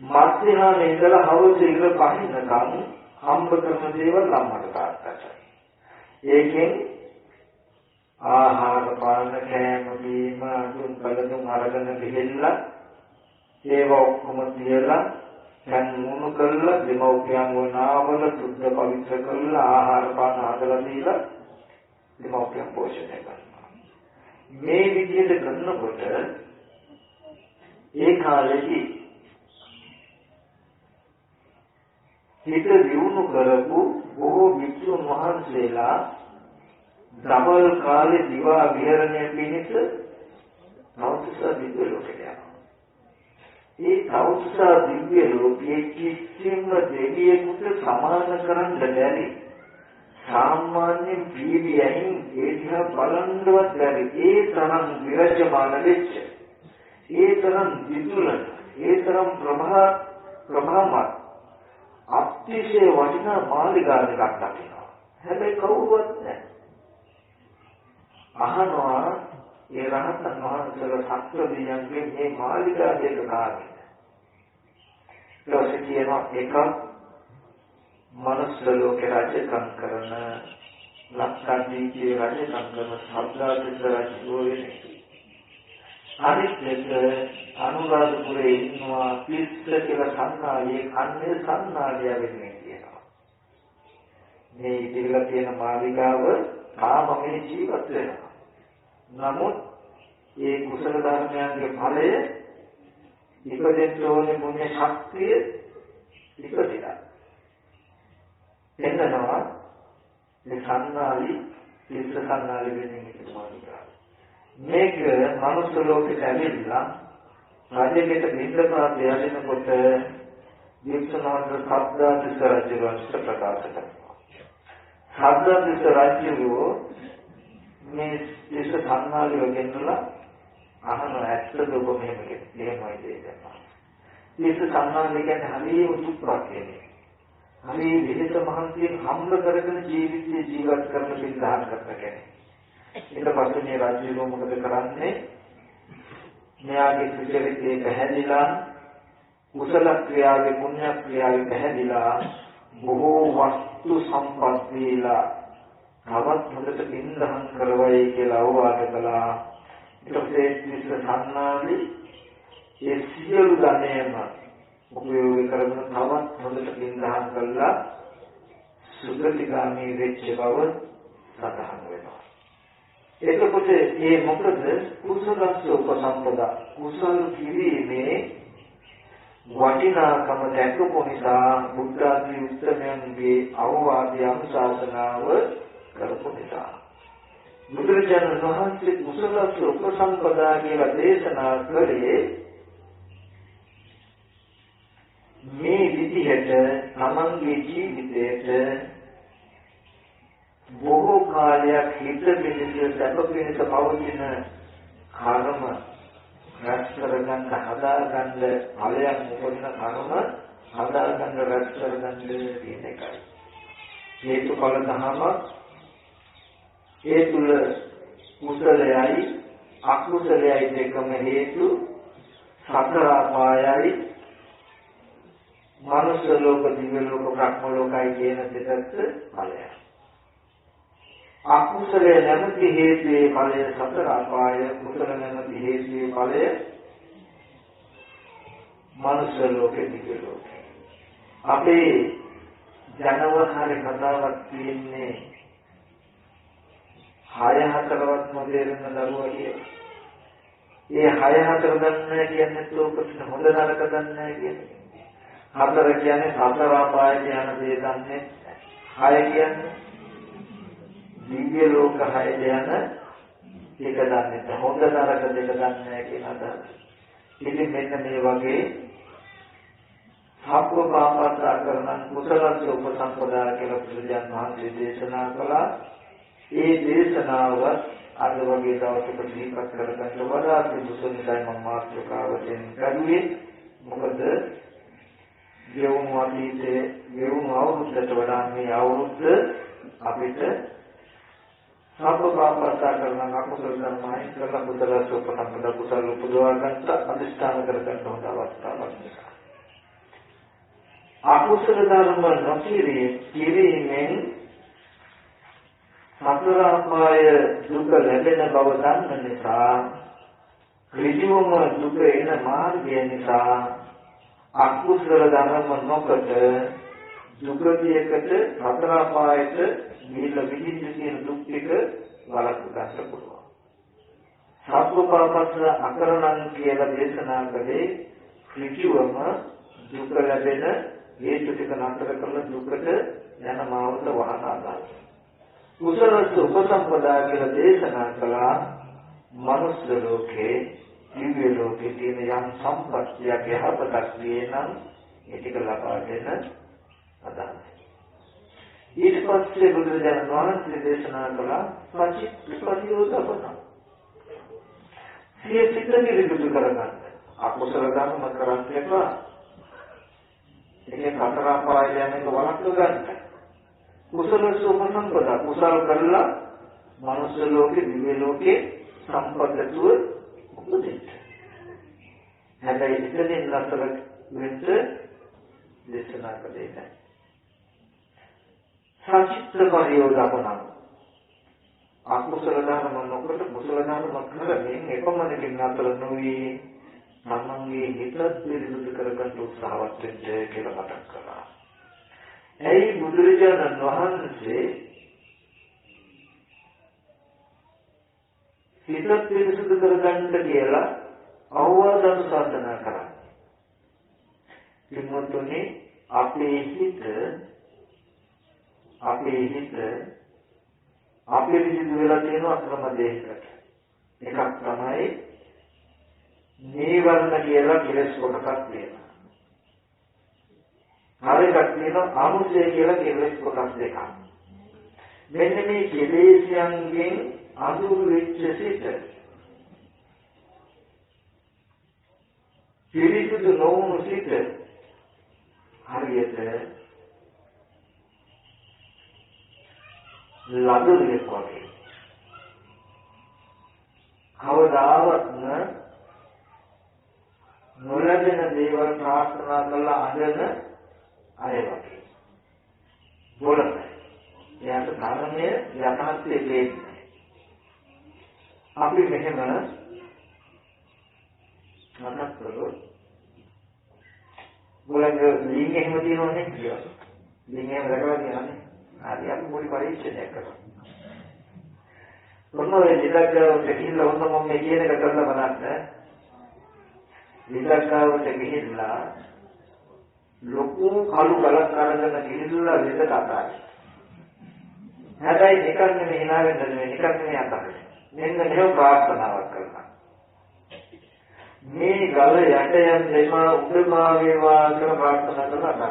මධ්‍යහාන ඉඳලා හවස ඉර පහිනකම් හම්බ කරන දේවල් ළමකට තාත්තට. ඒකෙන් ආහාර පාන කෑම බීම දුන් බලදුන් අරගෙන ගිහිල්ලා ඒව ඔක්කොම තියලා දැන් මුණු කරලා දෙමව්පියන් වනාවල සුද්ධ පවිත්‍ර කරලා ආහාර පාන හදලා දීලා දෙමව්පියන් පෝෂණය කරනවා. මේ විදිහට කරනකොට ඒ කාලෙදී හිත දියුණු කරපු බොහෝ භික්ෂුන් වහන්සේලා දවල් කාලේ දිවා විහරණය පිණිස තවුසා දිව්‍ය ලෝකයට යනවා. ඒ තවුසා දිව්‍ය ලෝකයේ කිසිම දෙවියෙකුට සමාන කරන්න බැරි සාමාන්‍යයෙන් පීඩියෙන් ඒ දිහා බලන්නවත් බැරි ඒ තරම් විරජමාන වෙච්ච ඒ තරම් විදුල ඒ තරම් ප්‍රභාමත් අතිශය වටිනා මාලිගාවක් දක්වනවා. හැබැයි කවුරුවත් නැහැ. අහනවා ඒ රහතන් වහන්සේලා සත්‍යදියන්ගේ මේ මාලිගාවේක කාර්යය. ඊට කියනවා එක මනුස්ස ලෝකේ රජකම් කරන ලක්ෂාදීපේ රජකම් කරන සබ්දාදිත රජුවනේ. අනිත් එක අනුරාධපුරේ ඉන්නවා පිස්ස කියලා සන්නාලියේ කන්නේ සන්නාලිය වෙන්නේ කියනවා. මේ ඉතිරිලා තියෙන මාලිගාව තාම මේ ජීවත් වෙනවා. නමුත් ඒ කුසල ධර්මයන්ගේ ඵලය ඉපදෙන්න ඕනේ මොන්නේ ශක්තිය ඉපදිලා. එන්නනවා මේ සන්නාලි පිස්ස සන්නාලි වෙන්නේ මාලිගාව. මේක මනුස්ස ලෝකෙට ඇවිල්ලා රජෙකට නිද්‍රපාත යදිනකොට වික්ෂණවන්ත සබ්දාදිස රජුන්ට ප්‍රකාශ කරනවා. සබ්දාදිස රජු මේ විශ්ව සම්මාලිය ගෙන්නලා අහන ඇත්තද ඔබ මෙහෙමයි කියනවා. විශ්ව සම්මාලිය කියන්නේ හරියම දුක්ඛක් කියන්නේ. හරි විහිද මහන්සියෙන් හම්බ කරගෙන ජීවිතේ ජීවත් කරන පිළිදාන කරන කෙනෙක්. ඊට පස්සේ මේ රාජ්‍යෝ මොකද කරන්නේ? මෙයාගේ සුචරිතේ පැහැදිලා කුසල ක්‍රියාවේ පුණ්‍ය ක්‍රියාවේ පැහැදිලා බොහෝ වස්තු සම්පත් දීලා තවත් හොඳට පින්දහම් කරවයි කියලා අවවාද කළා. ඊට පස්සේ විශ්ව සම්මානි ඒ සියලු ධනයම උපයෝග කරගෙන තවත් හොඳට පින්දහම් කළා සුගතිගාමී වෙච්ච බව සඳහන් වෙනවා. එතකොට මේ මොකද කුසලස්ස උපසම්පදා කුසල කිරීමේ වටිනාකම දැකපු නිසා බුද්ධ ආදී උත්තරයන්ගේ අවවාදය අනුශාසනාව කරපු නිසා බුදුරජාණන් වහන්සේ කුසලස්ස උපසම්පදා කියලා දේශනා කළේ මේ විදිහට තමන්ගේ ජීවිතයට බොහෝ කාලයක් හිත පිළිසිය සැප පිණිස පවතින කර්ම රැස් කරගන්න හදාගන්න ඵලයක් උපදින කර්ම හදාගන්න රැස් කරගන්න කියන එකයි. හේතුඵල ධර්ම ඒ තුල කුසලයයි අකුසලයයි දෙකම හේතු සතර අපායයි මනුෂ්‍ය ලෝක දිව්‍ය ලෝක බ්‍රහ්ම ලෝකයි කියන දෙකත් ඵලයයි. අකුසලයේ නැමැති හේතුයේ ඵලය සතර අපාය, කුසල නැමැති හේතුයේ ඵලය මනුෂ්‍ය ලෝකෙ දිව්‍ය ලෝකෙ. අපේ ජනවහරේ කතාවක් තියෙන්නේ 6-4වත් නොදේරෙන දරුවා කියලා. ඒ 6-4 දන්නේ කියන්නේ ලෝකෙට හොඳ නරක දන්නේ කියන්නේ. 4 කියන්නේ සතර අපාය කියන දේ දන්නේ. 6 කියන්නේ දිව්‍ය ලෝක 6 යන එක දන්නේ. හොඳ නරක දෙක දන්නේ කියන අදහස. ඉතින් මෙන්න මේ වගේ සාප්ප පාපස්සා කරන කුසලස්ස උපසම්පදා කියලා බුදුන් වහන්සේ දේශනා කළා. ඒ දේශනාව අද වගේ දවසක දීපක් කරගන්න වඩා සුදුසුයි මම මාතෘකාවෙන් කරුවේ. මොකද ගෙවුණු අතීතයේ ගෙවුණු අවුරුද්දට වඩා මේ අවුරුද්ද අපිට සාප්ප පාපස්සා කරන අකුසල ධර්මයි කරලා කුසලස්ස උපසම්පදා කුසල උපදවා ගන්න අධිෂ්ඨාන කරගන්න හොඳ අවස්ථාවක්. අකුසල ධර්ම නොකිරීමෙන් සතර අපාය දුක ලැබෙන බව දන්න නිසා ඍජුවම දුක එන මාර්ගය නිසා අකුසල ධර්ම නොකොට දුකදීකට සතර අපායට ගිහිල්ලා විඳින්න තියෙන දුක් ටික වළක්වා ගන්න පුළුවන්. සත්වපාපස්ස අකරණං කියලා දේශනා කළේ ඍජුවම දුක ලැබෙන හේතු ටික නතර කරලා දුකට යන මාවත වහනා ගන්න. කුසලස්ස උපසම්පදා කියලා දේශනා කළා මනුෂ්‍ය ලෝකේ දිව්‍ය ලෝකේ තියෙන යම් සම්පත්තියක් යහපතක් තියෙනම් ඒ ටික ලබා දෙන අදහස. ඊට පස්සේ බුදුරජාණන් වහන්සේ දේශනා කළා සචිත් ප්‍රතිෝධපන. සිය සිත නිරුද්ධ කරගන්න. අකුසල ධර්ම කරන්න එපා. ඒකේ සතර අපාය යන එක වළක්ව ගන්න. කුසල සෝමනම්පදා කුසල කරලා මනුෂ්‍ය ලෝකේ දිව්‍ය ලෝකේ සම්පතතුව උපදින්න. හැබැයි ඉතින් නතර වෙන්න දේශනා කළේ නැහැ. සචිත්ත පරියෝධපන අකුසල ධර්ම නොකොට කුසල ධර්ම කරමින් එපමණකින් නතර නොවි තමන්ගේ හිත පිරිසුදු කරගන්න උත්සාහවත් වෙන්න කියලා මතක් කළා. ඇයි බුදුරජාණන් වහන්සේ හිත පිරිසුදු කරගන්න කියලා අවවාද අනුශාසනා කරන්නේ? කිමොතුනේ අපේ හිත අපිරිසිදු වෙලා තියෙන අක්‍රම දෙයකට. එකක් තමයි නීවරණ කියලා කෙලස් කොටසක් තියෙනවා. හරියට තියෙනවා අනුසය කියලා කෙලස් කොටස් දෙකක්. මෙන්න මේ කෙලෙස්යන්ගෙන් අඳුරු වෙච්ච සිත පිරිසිදු නොවුණු සිත හරියට ලදරුවෙක් වගේ. කවදාවත් නොලැබෙන දේවල් ප්‍රාර්ථනා කරලා අඬන අය වගේ. බොළඳ. එයාට ධර්මය යථාර්ථයේ දෙන්නේ. අපි මෙහෙම මතක් කරගොත් බොළඳ ලිංග එහෙම තියෙනවනේ කියලා. ලිංග එහෙම දැකලා තියෙනවනේ. හරි අපි පොඩි පරීක්ෂණයක් කරමු. මොනවද ඉලක්කවට ගිහිල්ලා ඔන්න මම මේ කියන එක කරලා බලන්න. ඉලක්කවට ගිහිල්ලා ලොකු කළු ගලක් අරගෙන ගිහිල්ලා විද කතායි. හැබැයි නිකන් නෙමෙයි hina වෙන්න නෙමෙයි නිකන් නෙමෙයි අතහරින්න. මෙන්න මෙහෙම ප්‍රාර්ථනාවක් කරනවා. මේ ගල යට යන දෙමා උඩමා වේවා කියලා ප්‍රාර්ථනා කරනවා.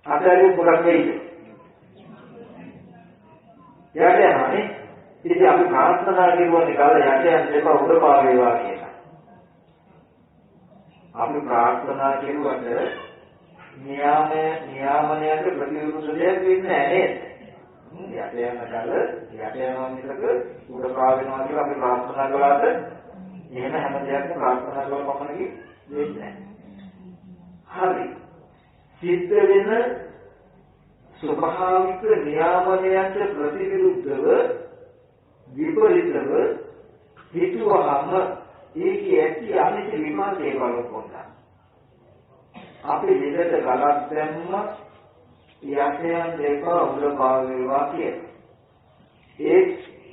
අතරින් පුරක් වෙයිද? යට යනවානේ. ඉතින් අපි ප්‍රාර්ථනා කරුවානේ ගල යට යන දෙමා උඩමා වේවා කියලා. අපි ප්‍රාර්ථනා කරුවට නියාමනයට ප්‍රතිවිරුද්ධ දෙයක් වෙන්නේ නැහැ නේද? යට යන කල යට යනවා මිසක උඩ පා වෙනවා කියලා අපි ප්‍රාර්ථනා කළාට එහෙම හැම දෙයක්ම ප්‍රාර්ථනා කරලා පමණකින් වෙන්නේ නැහැ. හරි. සිද්ධ වෙන ස්වභාවික නියාමනයට ප්‍රතිවිරුද්ධව විපරිතව හිතුවහම ඒකේ ඇති අනිත් විපාකේ බලපොන්නා. අපි දෙකට ගලක් දැම්ම යක්ෂයන් දෙපා උඩ පාවේවා කියලා. ඒ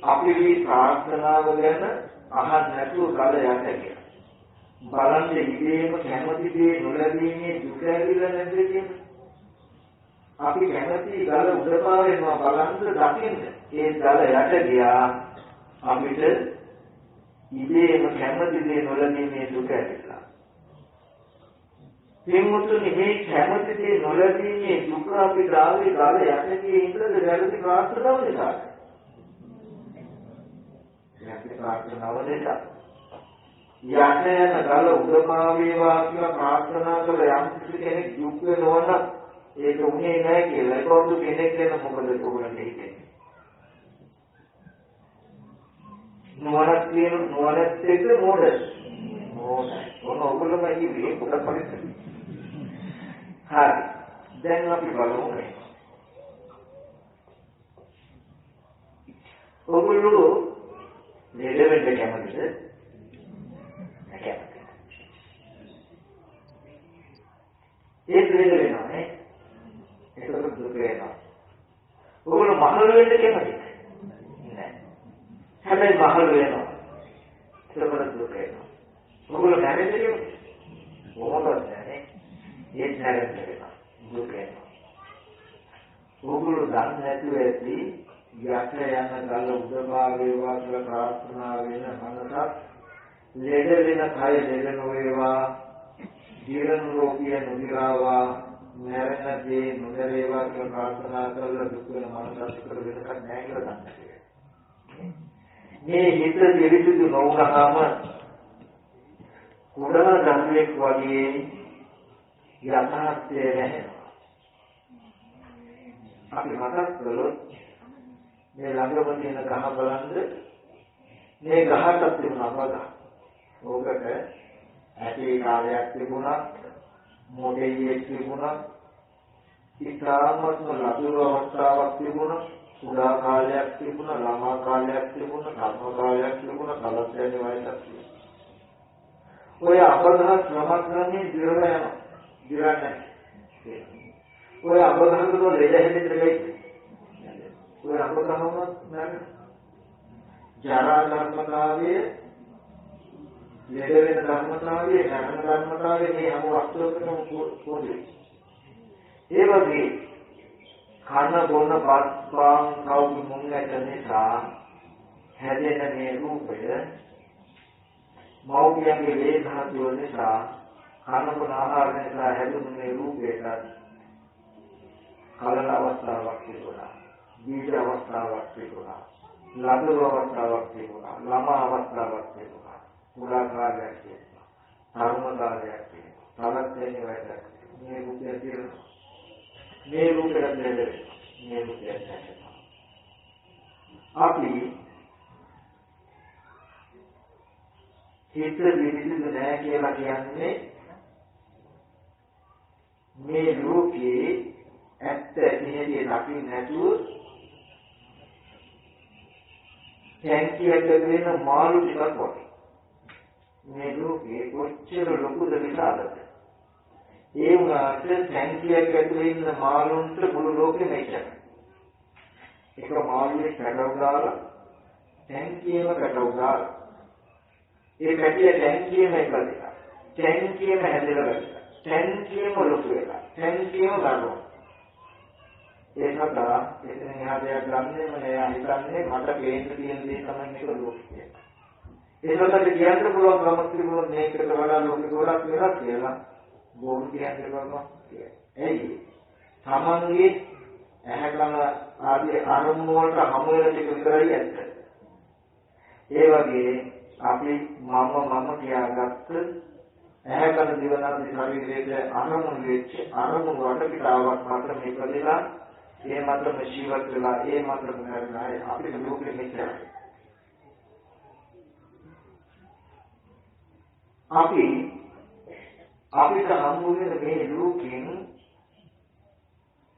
අපි මේ ප්‍රාර්ථනාව ගැන අහන්න නැතුව ගල යට කියලා. බලන්න ඉබේම කැමති දේ නොලැබීමේ දුක ඇතිලා නැද්ද කියන්නේ. අපි කැමති ගල උඩ පාවෙනවා බලන්න දකින්න. ඒ ගල යට ගියා අපිට ඉබේම කැමති දේ නොලැබීමේ දුක ඇතිලා. එමුතුනි මේ කැමති දේ නොලැබීමේ දුක අපි ආවේ ගල යට ගියේ ඉඳලා වැරදි ප්‍රාර්ථනාව නිසා. යටි ප්‍රාර්ථනාව නිසා. යටයන ගල උඩපා වේවා කියලා ප්‍රාර්ථනා කළ යම් කෙනෙක් දුක් වෙනවා නම් ඒක උනේ නැහැ කියලා. ඒකවලු කෙනෙක් වෙන මොකද ඔයගොල්ලෝ හිතන්නේ? නොවනක් කියන නොවනත් එක්ක මොඩ. ඔයගොල්ලෝ මේ පොඩ පරිස්සම්. හරි. දැන් අපි බලමු. ඔයගොල්ලෝ ලෙඩ වෙන්න කැමතිද? නැහැ. ඒක ලෙඩ වෙනවා නේ. ඒක දුක වෙනවා. ඔයගොල්ලෝ මහලු වෙන්න කැමතිද? නැහැ. හැබැයි මහලු වෙනවා. ඒක දුක වෙනවා. ඔයගොල්ලෝ නැරෙන්න කැමතිද? මොකටද නැහැ. ඒක නැරෙන්න වෙනවා. දුක වෙනවා. ඔයගොල්ලෝ දන්නේ නැතුව ඇති යට යන ගල උදපා වේවා කියලා ප්‍රාර්ථනා වෙන මනසක් ලෙඩ වෙන කය ලෙඩ නොවේවා ජීවන රෝගිය නොදිරාවා මරණ දේ නොදරේවා කියලා ප්‍රාර්ථනා කරලා දුක් වෙන මනසක් කර වෙනකක් නැහැ කියලා දන්නවා. මේ හිත පිරිසිදු නොවුනහම කුඩා ධර්මයක් වගේ යථාර්ථය නැහැනවා. අපි මතක් කළොත් මේ ළඟම තියෙන ගහ බලන්න මේ ගහට තිබුණා බග. ඕකට ඇටි කාලයක් තිබුණා, මොඩෙයියක් තිබුණා, ඉතාමත්ම ලදරු අවස්ථාවක් තිබුණා, සුදා කාලයක් තිබුණා, ළමා කාලයක් තිබුණා, කර්ම කාලයක් තිබුණා, කලස්යන් වයසක් තිබුණා. ඔය අපදහස් ක්‍රමක්‍රමයේ දිරලා යනවා. දිරන්නේ. ඔය අපදහස් වල ලෙඩ හැදෙන්න වෙයි. ඔය අපතහම නැර ජරා ධර්මතාවයේ ලෙඩ වෙන ධර්මතාවයේ මරණ ධර්මතාවයේ මේ හැම වස්තුවකටම පොදුයි. ඒ වගේ කන බොන පාන් කවුරු මුංගට නිසා හැදෙන මේ රූපය මෞඛ්‍යයේ ලේ ධාතුව නිසා කන බොන ආහාර නිසා හැදුණු මේ රූපයට කලන අවස්ථාවක් තිබුණා. බීජ අවස්ථාවක් තිබුණා. ලදරු අවස්ථාවක් තිබුණා. ළමා අවස්ථාවක් තිබුණා. පුරා කාලයක් තිබුණා. තරුණ කාලයක් තිබුණා. තවත් එන්නේ වයසක්. මේ රූපය තියෙනවා. මේ රූපයක් නේද? මේ රූපයක් නැහැ. අපි හිත විවිධ නැහැ කියලා කියන්නේ මේ රූපේ ඇත්ත නිහඬේ දකින්න නැතුව ටැංකියක වෙන මාළු ටිකක් වගේ. මේ ලෝකේ කොච්චර ලොකුද විශාලද? ඒ වුණාට ටැංකියක ඇතුලේ ඉන්න මාළුන්ට මුළු ලෝකෙම එච්චරයි. එක මාළුවෙක් පැටව දාලා ටැංකියම පැටව දාලා ඒ පැටිය ටැංකියම එකලා ටැංකියම හැදෙලා ගත්තා. ටැංකියම ලොකු වෙලා ටැංකියම ගන්නවා. ඒකට එතන එහා දෙයක් ගන්නෙම නෑ හිතන්නේ මට පේන්න තියෙන දේ තමයි මේක ලෝකය. ඒකට කියන්න පුළුවන් ගමක් තිබුණොත් මේකට වඩා ලෝකෙ ගොඩක් වෙනස් කියලා බොරු කියන්න පුළුවන්. එයි තමන්ගේ ඇහැ කන ආදී අරමුණු වලට හමු වෙන ටික විතරයි ඇත්ත. ඒ වගේ අපි මම කියාගත්ත ඇහැ කන දිව නාසය ශරීරයේ අරමුණු වෙච්ච අරමුණු වටපිටාවක් මත මේකදලා ඒ මතම ජීවත් වෙලා ඒ මතම කරන්නේ අපිට ලෝකෙ මෙච්චරයි. අපිට හමු වෙන මේ ලෝකෙන්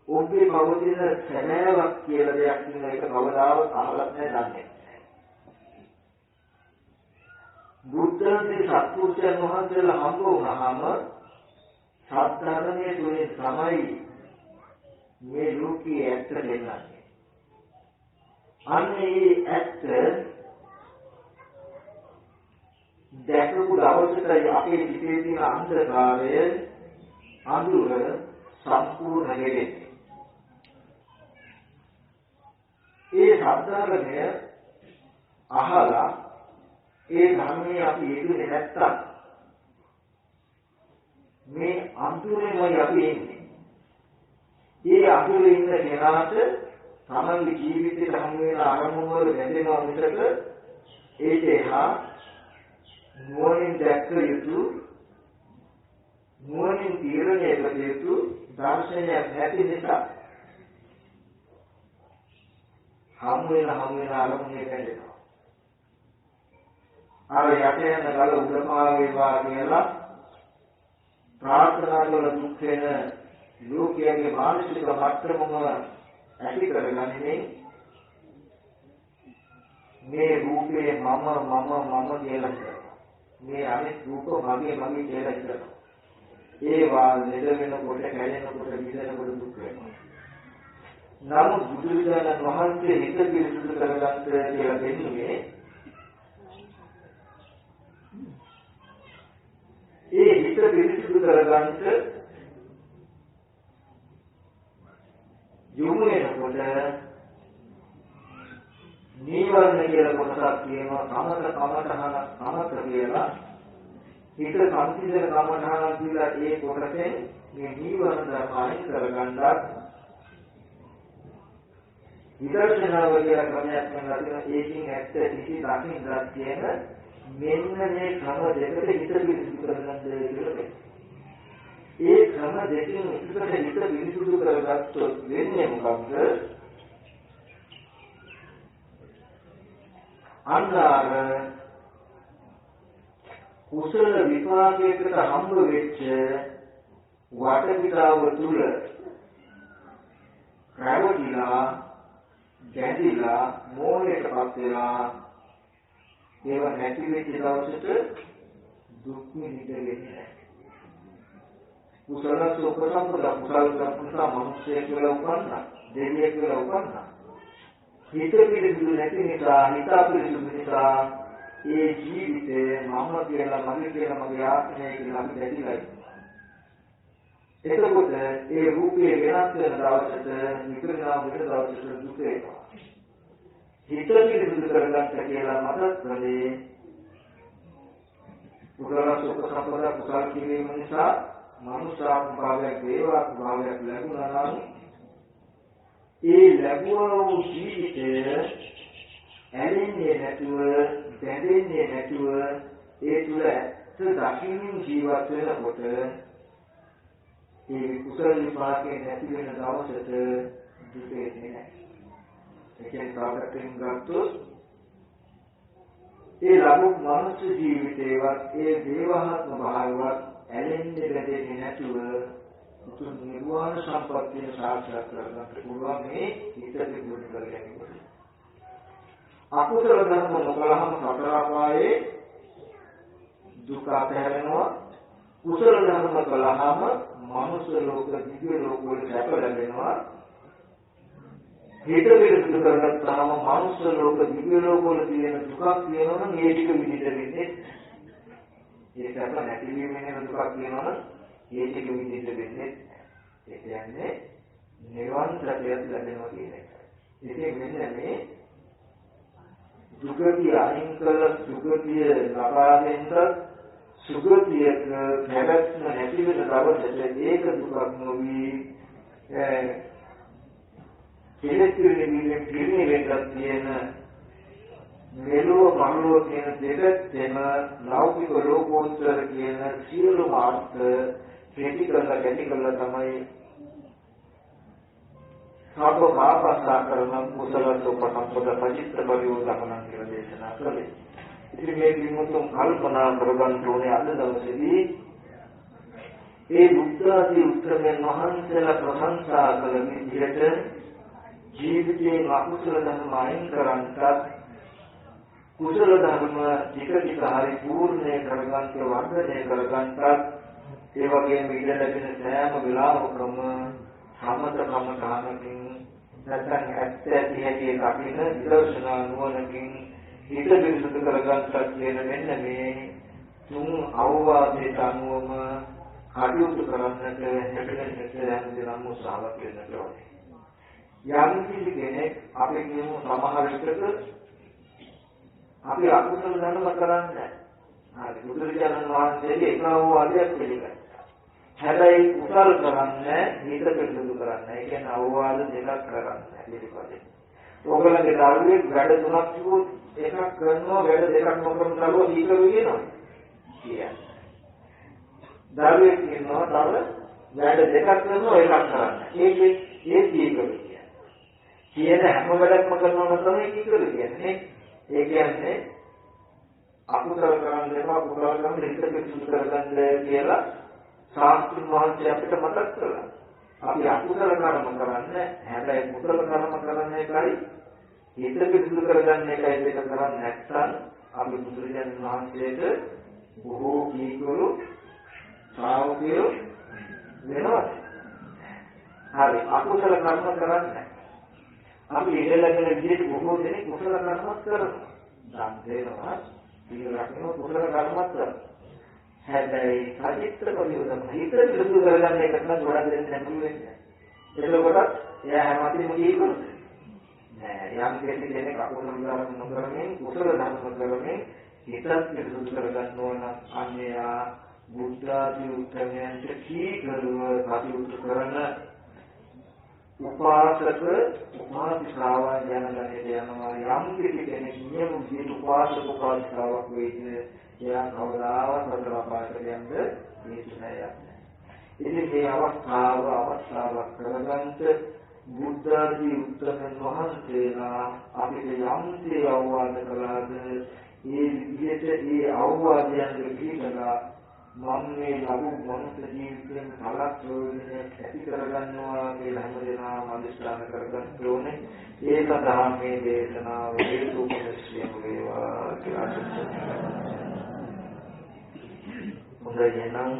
ඔබේ පවතින සැලෑවක් කියලා දෙයක් තියෙන එක කවදාවත් අහලත් නැහැ දන්නේ. බුද්ධන්ගේ සත්පුරුෂයන් වහන්සේලා හම්බ වුණාම සත්‍යධර්මයේ තුනේ තමයි මේ ලෝකයේ ඇත්ත දෙන්නේ. අන්නේ ඇත්ත දැකපු දවසට අපේ පිටේ තියෙන අන්ධකාරය අඳුර සම්පූර්ණ වෙන්නේ. ඒ සත්‍යධර්මය අහලා ඒ ධර්මයේ අපි යෙදුනේ නැත්තම් මේ අඳුරේමයි අපි ඉන්නේ. ඒ අඳුරේ ඉන්න කෙනාට තමන්ගේ ජීවිතේ හමු වෙන අරමුණු වල බැඳෙනවා මිසක ඒක එහා නුවණින් දැක්ක යුතු නුවණින් තීරණය කළ යුතු දර්ශනයක් නැති නිසා හමු වෙන අරමුණේ බැඳෙනවා. අර යට යන ගල උඩපා වේවා කියලා ප්‍රාර්ථනා කරන දුක් වෙන ලෝකයේ මානසික මට්ටමම ඇති කරගන්නේ මේ රූපේ මම කියලා කියනවා. මේ අනිත් රූප මගේ කියලා කියනවා. ඒවා ලෙඩ වෙනකොට, කැඩෙනකොට, විඳිනකොට දුක් වෙනවා. නමුත් බුදුරජාණන් වහන්සේ හිත පිරිසුදු කරගන්න කියලා දෙන්නේ ඒ හිත පිරිසුදු කරගන්න යොමු වෙනකොට නීවරණ කියලා කොටසක් කියනවා. සමත කියලා හිත සංසිඳන කමඨාන කියලා ඒ කොටසෙන් මේ නීවරණ ධර්ම අයින් කරගන්නත් විදර්ශනාව කියලා ක්‍රමයක් කරනවා. ඒකින් ඇත්ත කිසි දකින්නක් කියන මෙන්න මේ ක්‍රම දෙකට හිත පිරිසුදු කරගන්න කියලා. ඒ ක්‍රම දෙකෙන් එකට හිත පිරිසුදු කරගත්තොත් වෙන්නේ මොකක්ද? අන්නාර කුසල විපාකයකට හම්බ වෙච්ච වටපිටාව තුල රැවටිලා ගැදිලා මෝහයටපත් වෙලා ඒව නැති වෙච්ච දවසට දුක් විඳින්නේ නැහැ. කුසල සුපසම්පද කුසල සම්පූර්ණ මනුෂ්‍යයෙක් කියලා උපන්නා, දෙවියෙක් කියලා උපන්නා. හිත පිළිබඳ නැති නිසා, හිත පිළිබඳ නිසා ඒ ජීවිතේ මම කියලා, මගේ කියලා, මගේ ආත්මය කියලා අපි දැකලා ඉන්නවා. එතකොට ඒ රූපේ වෙනස් වෙන දවසට විකරණා වෙන දවසට දුක එනවා. හිත පිළිබඳ කරගන්න කියලා මතක් කරේ කුසල සුපසම්පද කුසල කිරීම නිසා මනුෂ්‍යා භාවයක් දේවා භාවයක් ලැබුණා නම් ඒ ලැබුවා වූ ජීවිතය ඇලෙන්නේ නැතුව බැඳෙන්නේ නැතුව ඒ තුල ඇත්ත දකින්න ජීවත් වෙනකොට ඒ කුසල විපාකේ නැති වෙන දවසට දුක එන්නේ නැහැ. ඒකෙන් කාටකින් ගත්තොත් ඒ ලබු මනුෂ්‍ය ජීවිතේවත් ඒ දේවහත්ම භාවවත් ඇලෙන්නේ බැඳෙන්නේ නැතුව උතුම් නිර්වාණ සම්පත්තිය සාක්ෂාත් කරගන්න පුළුවන් මේ හිත පිළිබඳ කරගැනීම. අකුසල ධර්ම නොකලහම සතර අපායේ දුක අතහැරෙනවා. කුසල ධර්ම කළාම මනුෂ්‍ය ලෝක, දිව්‍ය ලෝක වල සැප ලැබෙනවා. හිත පිළිබඳ කරගත්තාම මනුෂ්‍ය ලෝක, දිව්‍ය ලෝක වල තියෙන දුකක් තියෙනවනම් මේ ටික විඳින්න වෙන්නේ. ඒක අප නැතිවීම වෙන දුකක් තියෙනවනම් ඒ ටික විඳින්න වෙන්නේ. ඒ කියන්නේ නිවන් සැපයක් ලැබෙනවා කියන එක. ඉතින් මෙන්න මේ දුකදී අයින් කළ සුගතිය ලබා දෙන්න සුගතියක නැවැත්ම නැති වෙන දවසට ඒක දුකක් නොවි කෙලෙස්විලින් පිළිවෙලක් තියෙන මෙලොව පරලොව කියන දෙකෙන් ලෞකික ලෝකෝත්තර කියන සියලු මාර්ග කැටි කරලා තමයි සබ්බ පාපස්සා කරන කුසල සෝපසම්පද පචිත්ත පරිවර්තන කියලා දේශනා කළේ. ඉතින් මේ විමුක්තුන් කල්පනා කරගන්න ඕනේ අද දවසේදී ඒ බුද්ධ ආදී උත්තරමයන් වහන්සේලා ප්‍රශංසා කළ විදිහට ජීවිතයේ අකුසල ධර්ම අයින් කරන්නත් කුසල ධර්ම ටික ටික හරි පූර්ණේ කරගන්න වර්ධනය කරගන්නත් ඒ වගේම ඉඳ ලැබෙන සෑම වෙලාවකම සමතකම කාමකින් නැත්නම් ඇත්ත ඇති හැටි කපින විදර්ශනා නුවණකින් හිත පිරිසුදු කරගන්නත් කියන මෙන්න මේ තුන් අවවාදයට අනුවම කටයුතු කරන්නට හැකලෙන්නට හැමදෙනාම උත්සාහවත් වෙන්න ඕනේ. යම් කිසි කෙනෙක් අපි කියමු සමහර විටක අපි අකුසල ධර්ම කරන්නේ නැහැ. හරි බුදුරජාණන් වහන්සේගේ එක අවවාදයක් පිළිගන්න. හැබැයි කුසල කරන්නේ හිත පිරිසුදු කරන්නේ. ඒ කියන්නේ අවවාද දෙකක් කරන්නේ පිළිපදින්. ඔයගලගේ ධර්මයේ වැඩ තුනක් තිබුත් එකක් කරනවා වැඩ දෙකක් නොකරන දරුවෝ දීකරු වෙනවා. කියන්නේ. ධර්මයේ කියනවා තව වැඩ දෙකක් කරනවා එකක් කරන්නේ. ඒ දීකරු කියන්නේ. කියන හැම වැඩක්ම කරනවා තමයි දීකරු කියන්නේ. ඒ කියන්නේ අකුසල කරන්නේ නැහැ කුසල කරන්නේ හිත පිරිසුදු කරගන්න කියලා සාස්ත්‍රීය වහන්සේ අපිට මතක් කළා. අපි අකුසල කර්ම කරන්නේ හැබැයි කුසල කර්ම කරන එකයි හිත පිරිසුදු කරගන්න එකයි දෙක කරන්නේ නැත්නම් අපි බුදුරජාණන් වහන්සේට බොහෝ කීකරු ශ්‍රාවකයෝ වෙනවා. හරි අකුසල කර්ම කරන්නේ අපි ඉඳලාගෙන විදිහට බොහෝ දෙනෙක් කුසල කර්මත් කරනවා. දන් දෙනවා ඊළඟට කුසල කර්මත් කරනවා. හැබැයි සාහිත්‍ය පරිවර්තන හිත පිළිබඳ කරගන්න එකට නම් ගොඩක් දෙයක් නැතුව වෙන්නේ. එතකොට එයා හැමතිස්සෙම කියනවා නෑ යම් කෙනෙක් අකුසල ධර්ම නොකරමින් කුසල ධර්ම කරමින් හිත පිළිබඳ කරගන්න ඕන අන්‍යයා බුද්ධ ආදී උත්තරයන්ට කීකරුව කටයුතු කරන උපාසක උපාසිකාවන් යනගන්නේ යනවා යම් කෙනෙක් නියම විදිහට උපාසක උපාසිකාවක් වෙයිද එයා කවදාවත් සතර පාසලෙන්ද හේතු නැහැ. ඉතින් මේ අවස්ථාවක් කරගන්නට බුද්ධ ආදී උත්තරයන් වහන්සේලා අපිට යම්සේ අවවාද කළාද ඒ විදිහට ඒ අවවාදයන් පිළිපදලා මම මේ ලබු මනුස්ස ජීවිතයෙන් කලක් ප්‍රයෝජනයක් ඇති කරගන්නවා කියලා හැමදේම අදිස්ථාන කරගන්න ඕනේ. ඒ සඳහා මේ දේශනාව හේතු උපදෙස්යෙන් වේවා කියලා ආශිර්වාද හොඳයි නම්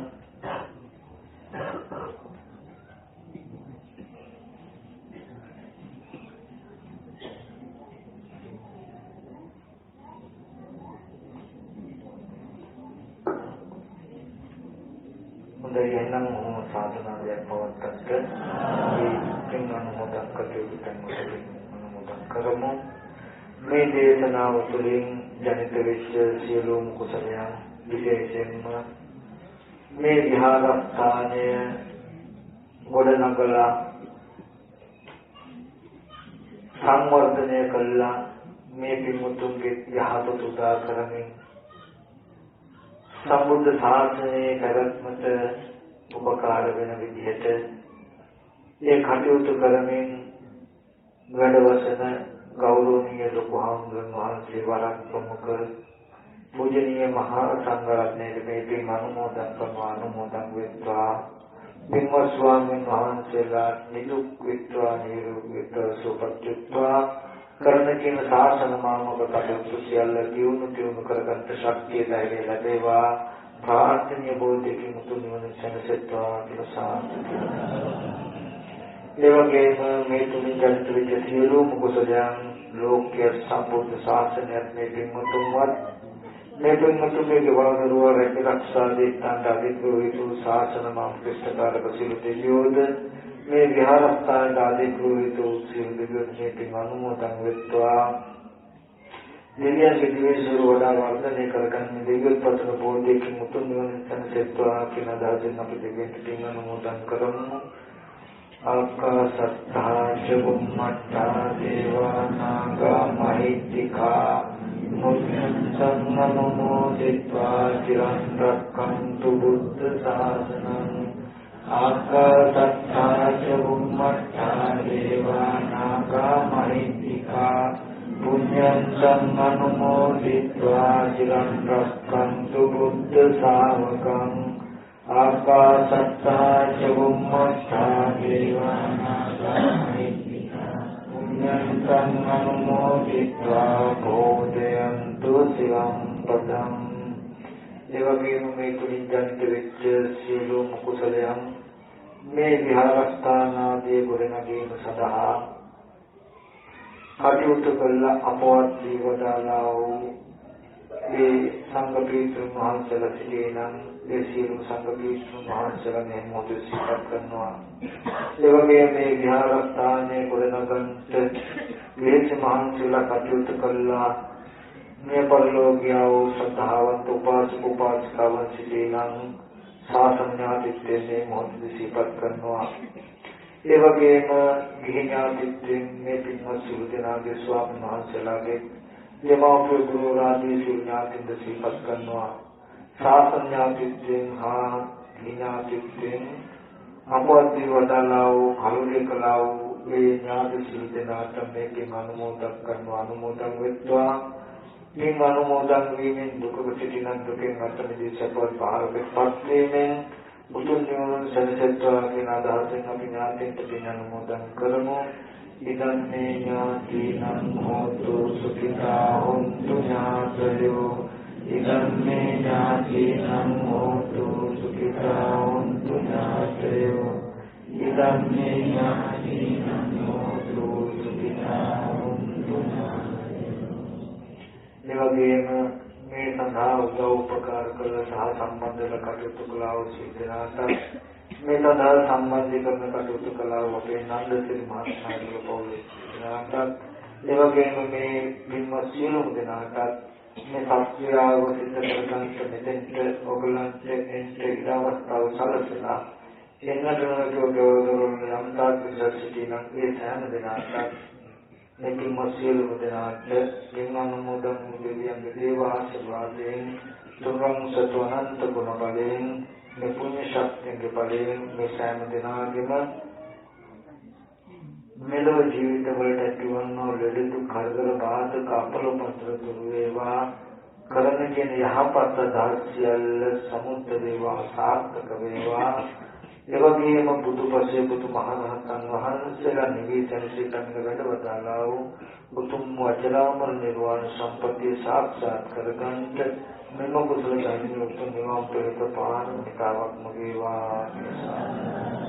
හොඳයි නම් මොහොම සාධනාවක් පවත්කට මේ අනුමෝදන් කරමු. මේ දේශනාව තුළින් ජනිත වෙච්ච සියලුම කුසලයන් විශේෂයෙන්ම මේ විහාරස්ථානය ගොඩනගලා සංවර්ධනය කළා මේ පින්වතුන්ගේ යහපත උදා කරමින් සම්බුද්ධ ශාසනයේ පැවැත්මට උපකාර වෙන විදිහට ඒ කටයුතු කරමින් වැඩවසන ගෞරවනීය ලොකු හාමුදුරන් වහන්සේ වරක් ප්‍රමුඛ पूजनीय महासंघरत्ने में भी अनुमोदन करवा अनुमोदन विद्वा बिम्ब स्वामी वහන්සේලා නිදුක් විත්වා නිරෝග විත්වා සුවපත්ත්වා කරන කින සාසන මාර්ගක කටයුතු සියල්ල දියුණු කරගන්න ශක්තිය ලැබේවා ප්‍රාර්ථනීය බෝධිකින් මුතු නිවන සැනසෙත්වා කියලා සාදු. ඒ වගේම මේ තුමින් ජනිත වෙච්ච සියලුම කුසලයන් ලෝකයේ සම්බුද්ධ ශාසනයත් මේ පින්වතුන්වත් මේ පින්වතුන්ගේ ගෙවල් දරුවා රැකී ආරක්ෂා දෙන්නට අධිග්‍රහිත ශාසන මාර්ගස්ථකාරක සිළු දෙවියෝද මේ විහාරස්ථානට අධිග්‍රහිත සිළු දෙවියෝද මේ පින් අනුමෝදන් වෙත්වා. දෙවියන්ගේ දිවිසුර වඩා වර්ධනය කරගන්න දෙවියන් පතන බෝධියකින් මුතුන් නිවන සැනසෙත්වා කියන අදහසින් අපි දෙවියන්ට පින් අනුමෝදන් කරමු. ආකාශත්තා චුම්මත්තා දේවානාගා මහිත්‍තිකා මුඤ්ඤන්තං නමෝදිत्वा චිරන් රක්ඛන්තු බුද්ධ ශාසනං. ආකාශත්තා චුම්මත්තා දේවානාගා මහිත්‍තිකා පුඤ්ඤන්තං අනුමෝදිत्वा චිරන් රක්ඛන්තු බුද්ධ ශාවකං. ආකාශත්තා චුම්මත්තා දේවානාගා මහිත්‍තිකා පුඤ්ඤන්තං අනුමෝදිत्वा බෝධයන්තු සිවං පදං. එවැගේම මේ තුලින් ජනිත වෙච්ච සියලුම කුසලයන් මේ විහාරස්ථාන ආදී ගොඩනැගීම සඳහා කටයුතු කළ අපවත් දීවදාලා වූ මේ සංඝ පිරිසුන් වහන්සේලා සිටිනම් ඒ සියලු සංඝ පිරිසුන් වහන්සේලා මේ මොහොතේ සිතක් කරනවා. ඒ වගේම මේ විහාරස්ථානයේ ගොඩනගන්නට විශේෂ මහන්සියලා කටයුතු කළා. මේ පරිලෝකීය වූ ශ්‍රද්ධාවන්ත උපාසක උපාසිකාවන් සිටිනම් ශාසනඥාතිත්වයෙන් මේ මොහොතේ සිතක් කරනවා. ඒ වගේම ගිහි ඥාතිත්වයෙන් මේ පින්වත් සිළු දෙනාගේ ස්වාමීන් වහන්සේලාගේ දෙමව්පිය ගුරු ආදී සිළු ඥාතින්ද සිහිපත් කරනවා. ශාසන ඥාතිත්වයෙන් හා ගිහි ඥාතිත්වයෙන් අපවත් වදාළා වූ කලුරිය කළා වූ මේ ඥාති සිළු දෙනාට මේකෙන් අනුමෝදන් කරනවා. අනුමෝදන් වෙත්වා. මේ අනුමෝදන් වීමෙන් දුකක සිටින දුකෙන් අත මිදී සපවත් පහළට වීමෙන් බුදුන් නිවන සැනසෙත්වා කියන අදහසෙන් අපි ඥාතීන්ට පින් අනුමෝදන් කරමු. ඉදන් මේ ඥාතීනං හෝතු සුඛිතා හොන්තු ඥාතයෝ. ඉදන් මේ ඥාතීනං හෝතු සුඛිතා හොන්තු ඥාතයෝ. ඉදන් මේ ඥාතීනං හෝතු සුඛිතා හොන්තු ඥාතයෝ. එවැගේම මේ සඳහා උදව් උපකාර කළ සහ සම්බන්ධ කටයුතු කළා වූ සිද්ධාන්ත මේ සඳහා සම්බන්ධීකරණ කටයුතු කළා වූ අපේ නන්දසිරි මහත්මයාගේ පොළේ සිද්ධාන්ත එවැගේම මේ පින්වත් සියලුම දෙනාට මේ සත්‍යාව සිද්ධ කරගන්නට මෙතෙන්ට ඔයගලන්ට එන්ට අවස්ථාව සැලසෙලා එන්නට ගෞරවයෙන් යම්තාක් විශ්වාසිතිනම් ඒ සෑම දෙනාට लेकिन मसील मुदनाट लिंगानुमोदन देवियं देव आशीर्वादेन तुरंग सत्वनंत गुण बलेन में पुण्य शक्ति के बलेन में सैम दिनागिम मेलो जीवित वलट अतिवन्नो ललित खरगर बात कापलो पत्र तुरुवेवा करण के यहाँ पर दास्यल समुद्र देवा सार्थक वेवा එවැගේම බුදුපසේ බුදු මහරහතන් වහන්සේලා නිවේදන සිතන වැඩවදාලා වූ උතුම් වචනාමර නිර්වාණ සම්පත්තිය සාක්ෂාත් කරගන්නට මෙම කුසල ධර්ම උතුම් නිවන් පෙරට පාරමිතාවක් වේවා.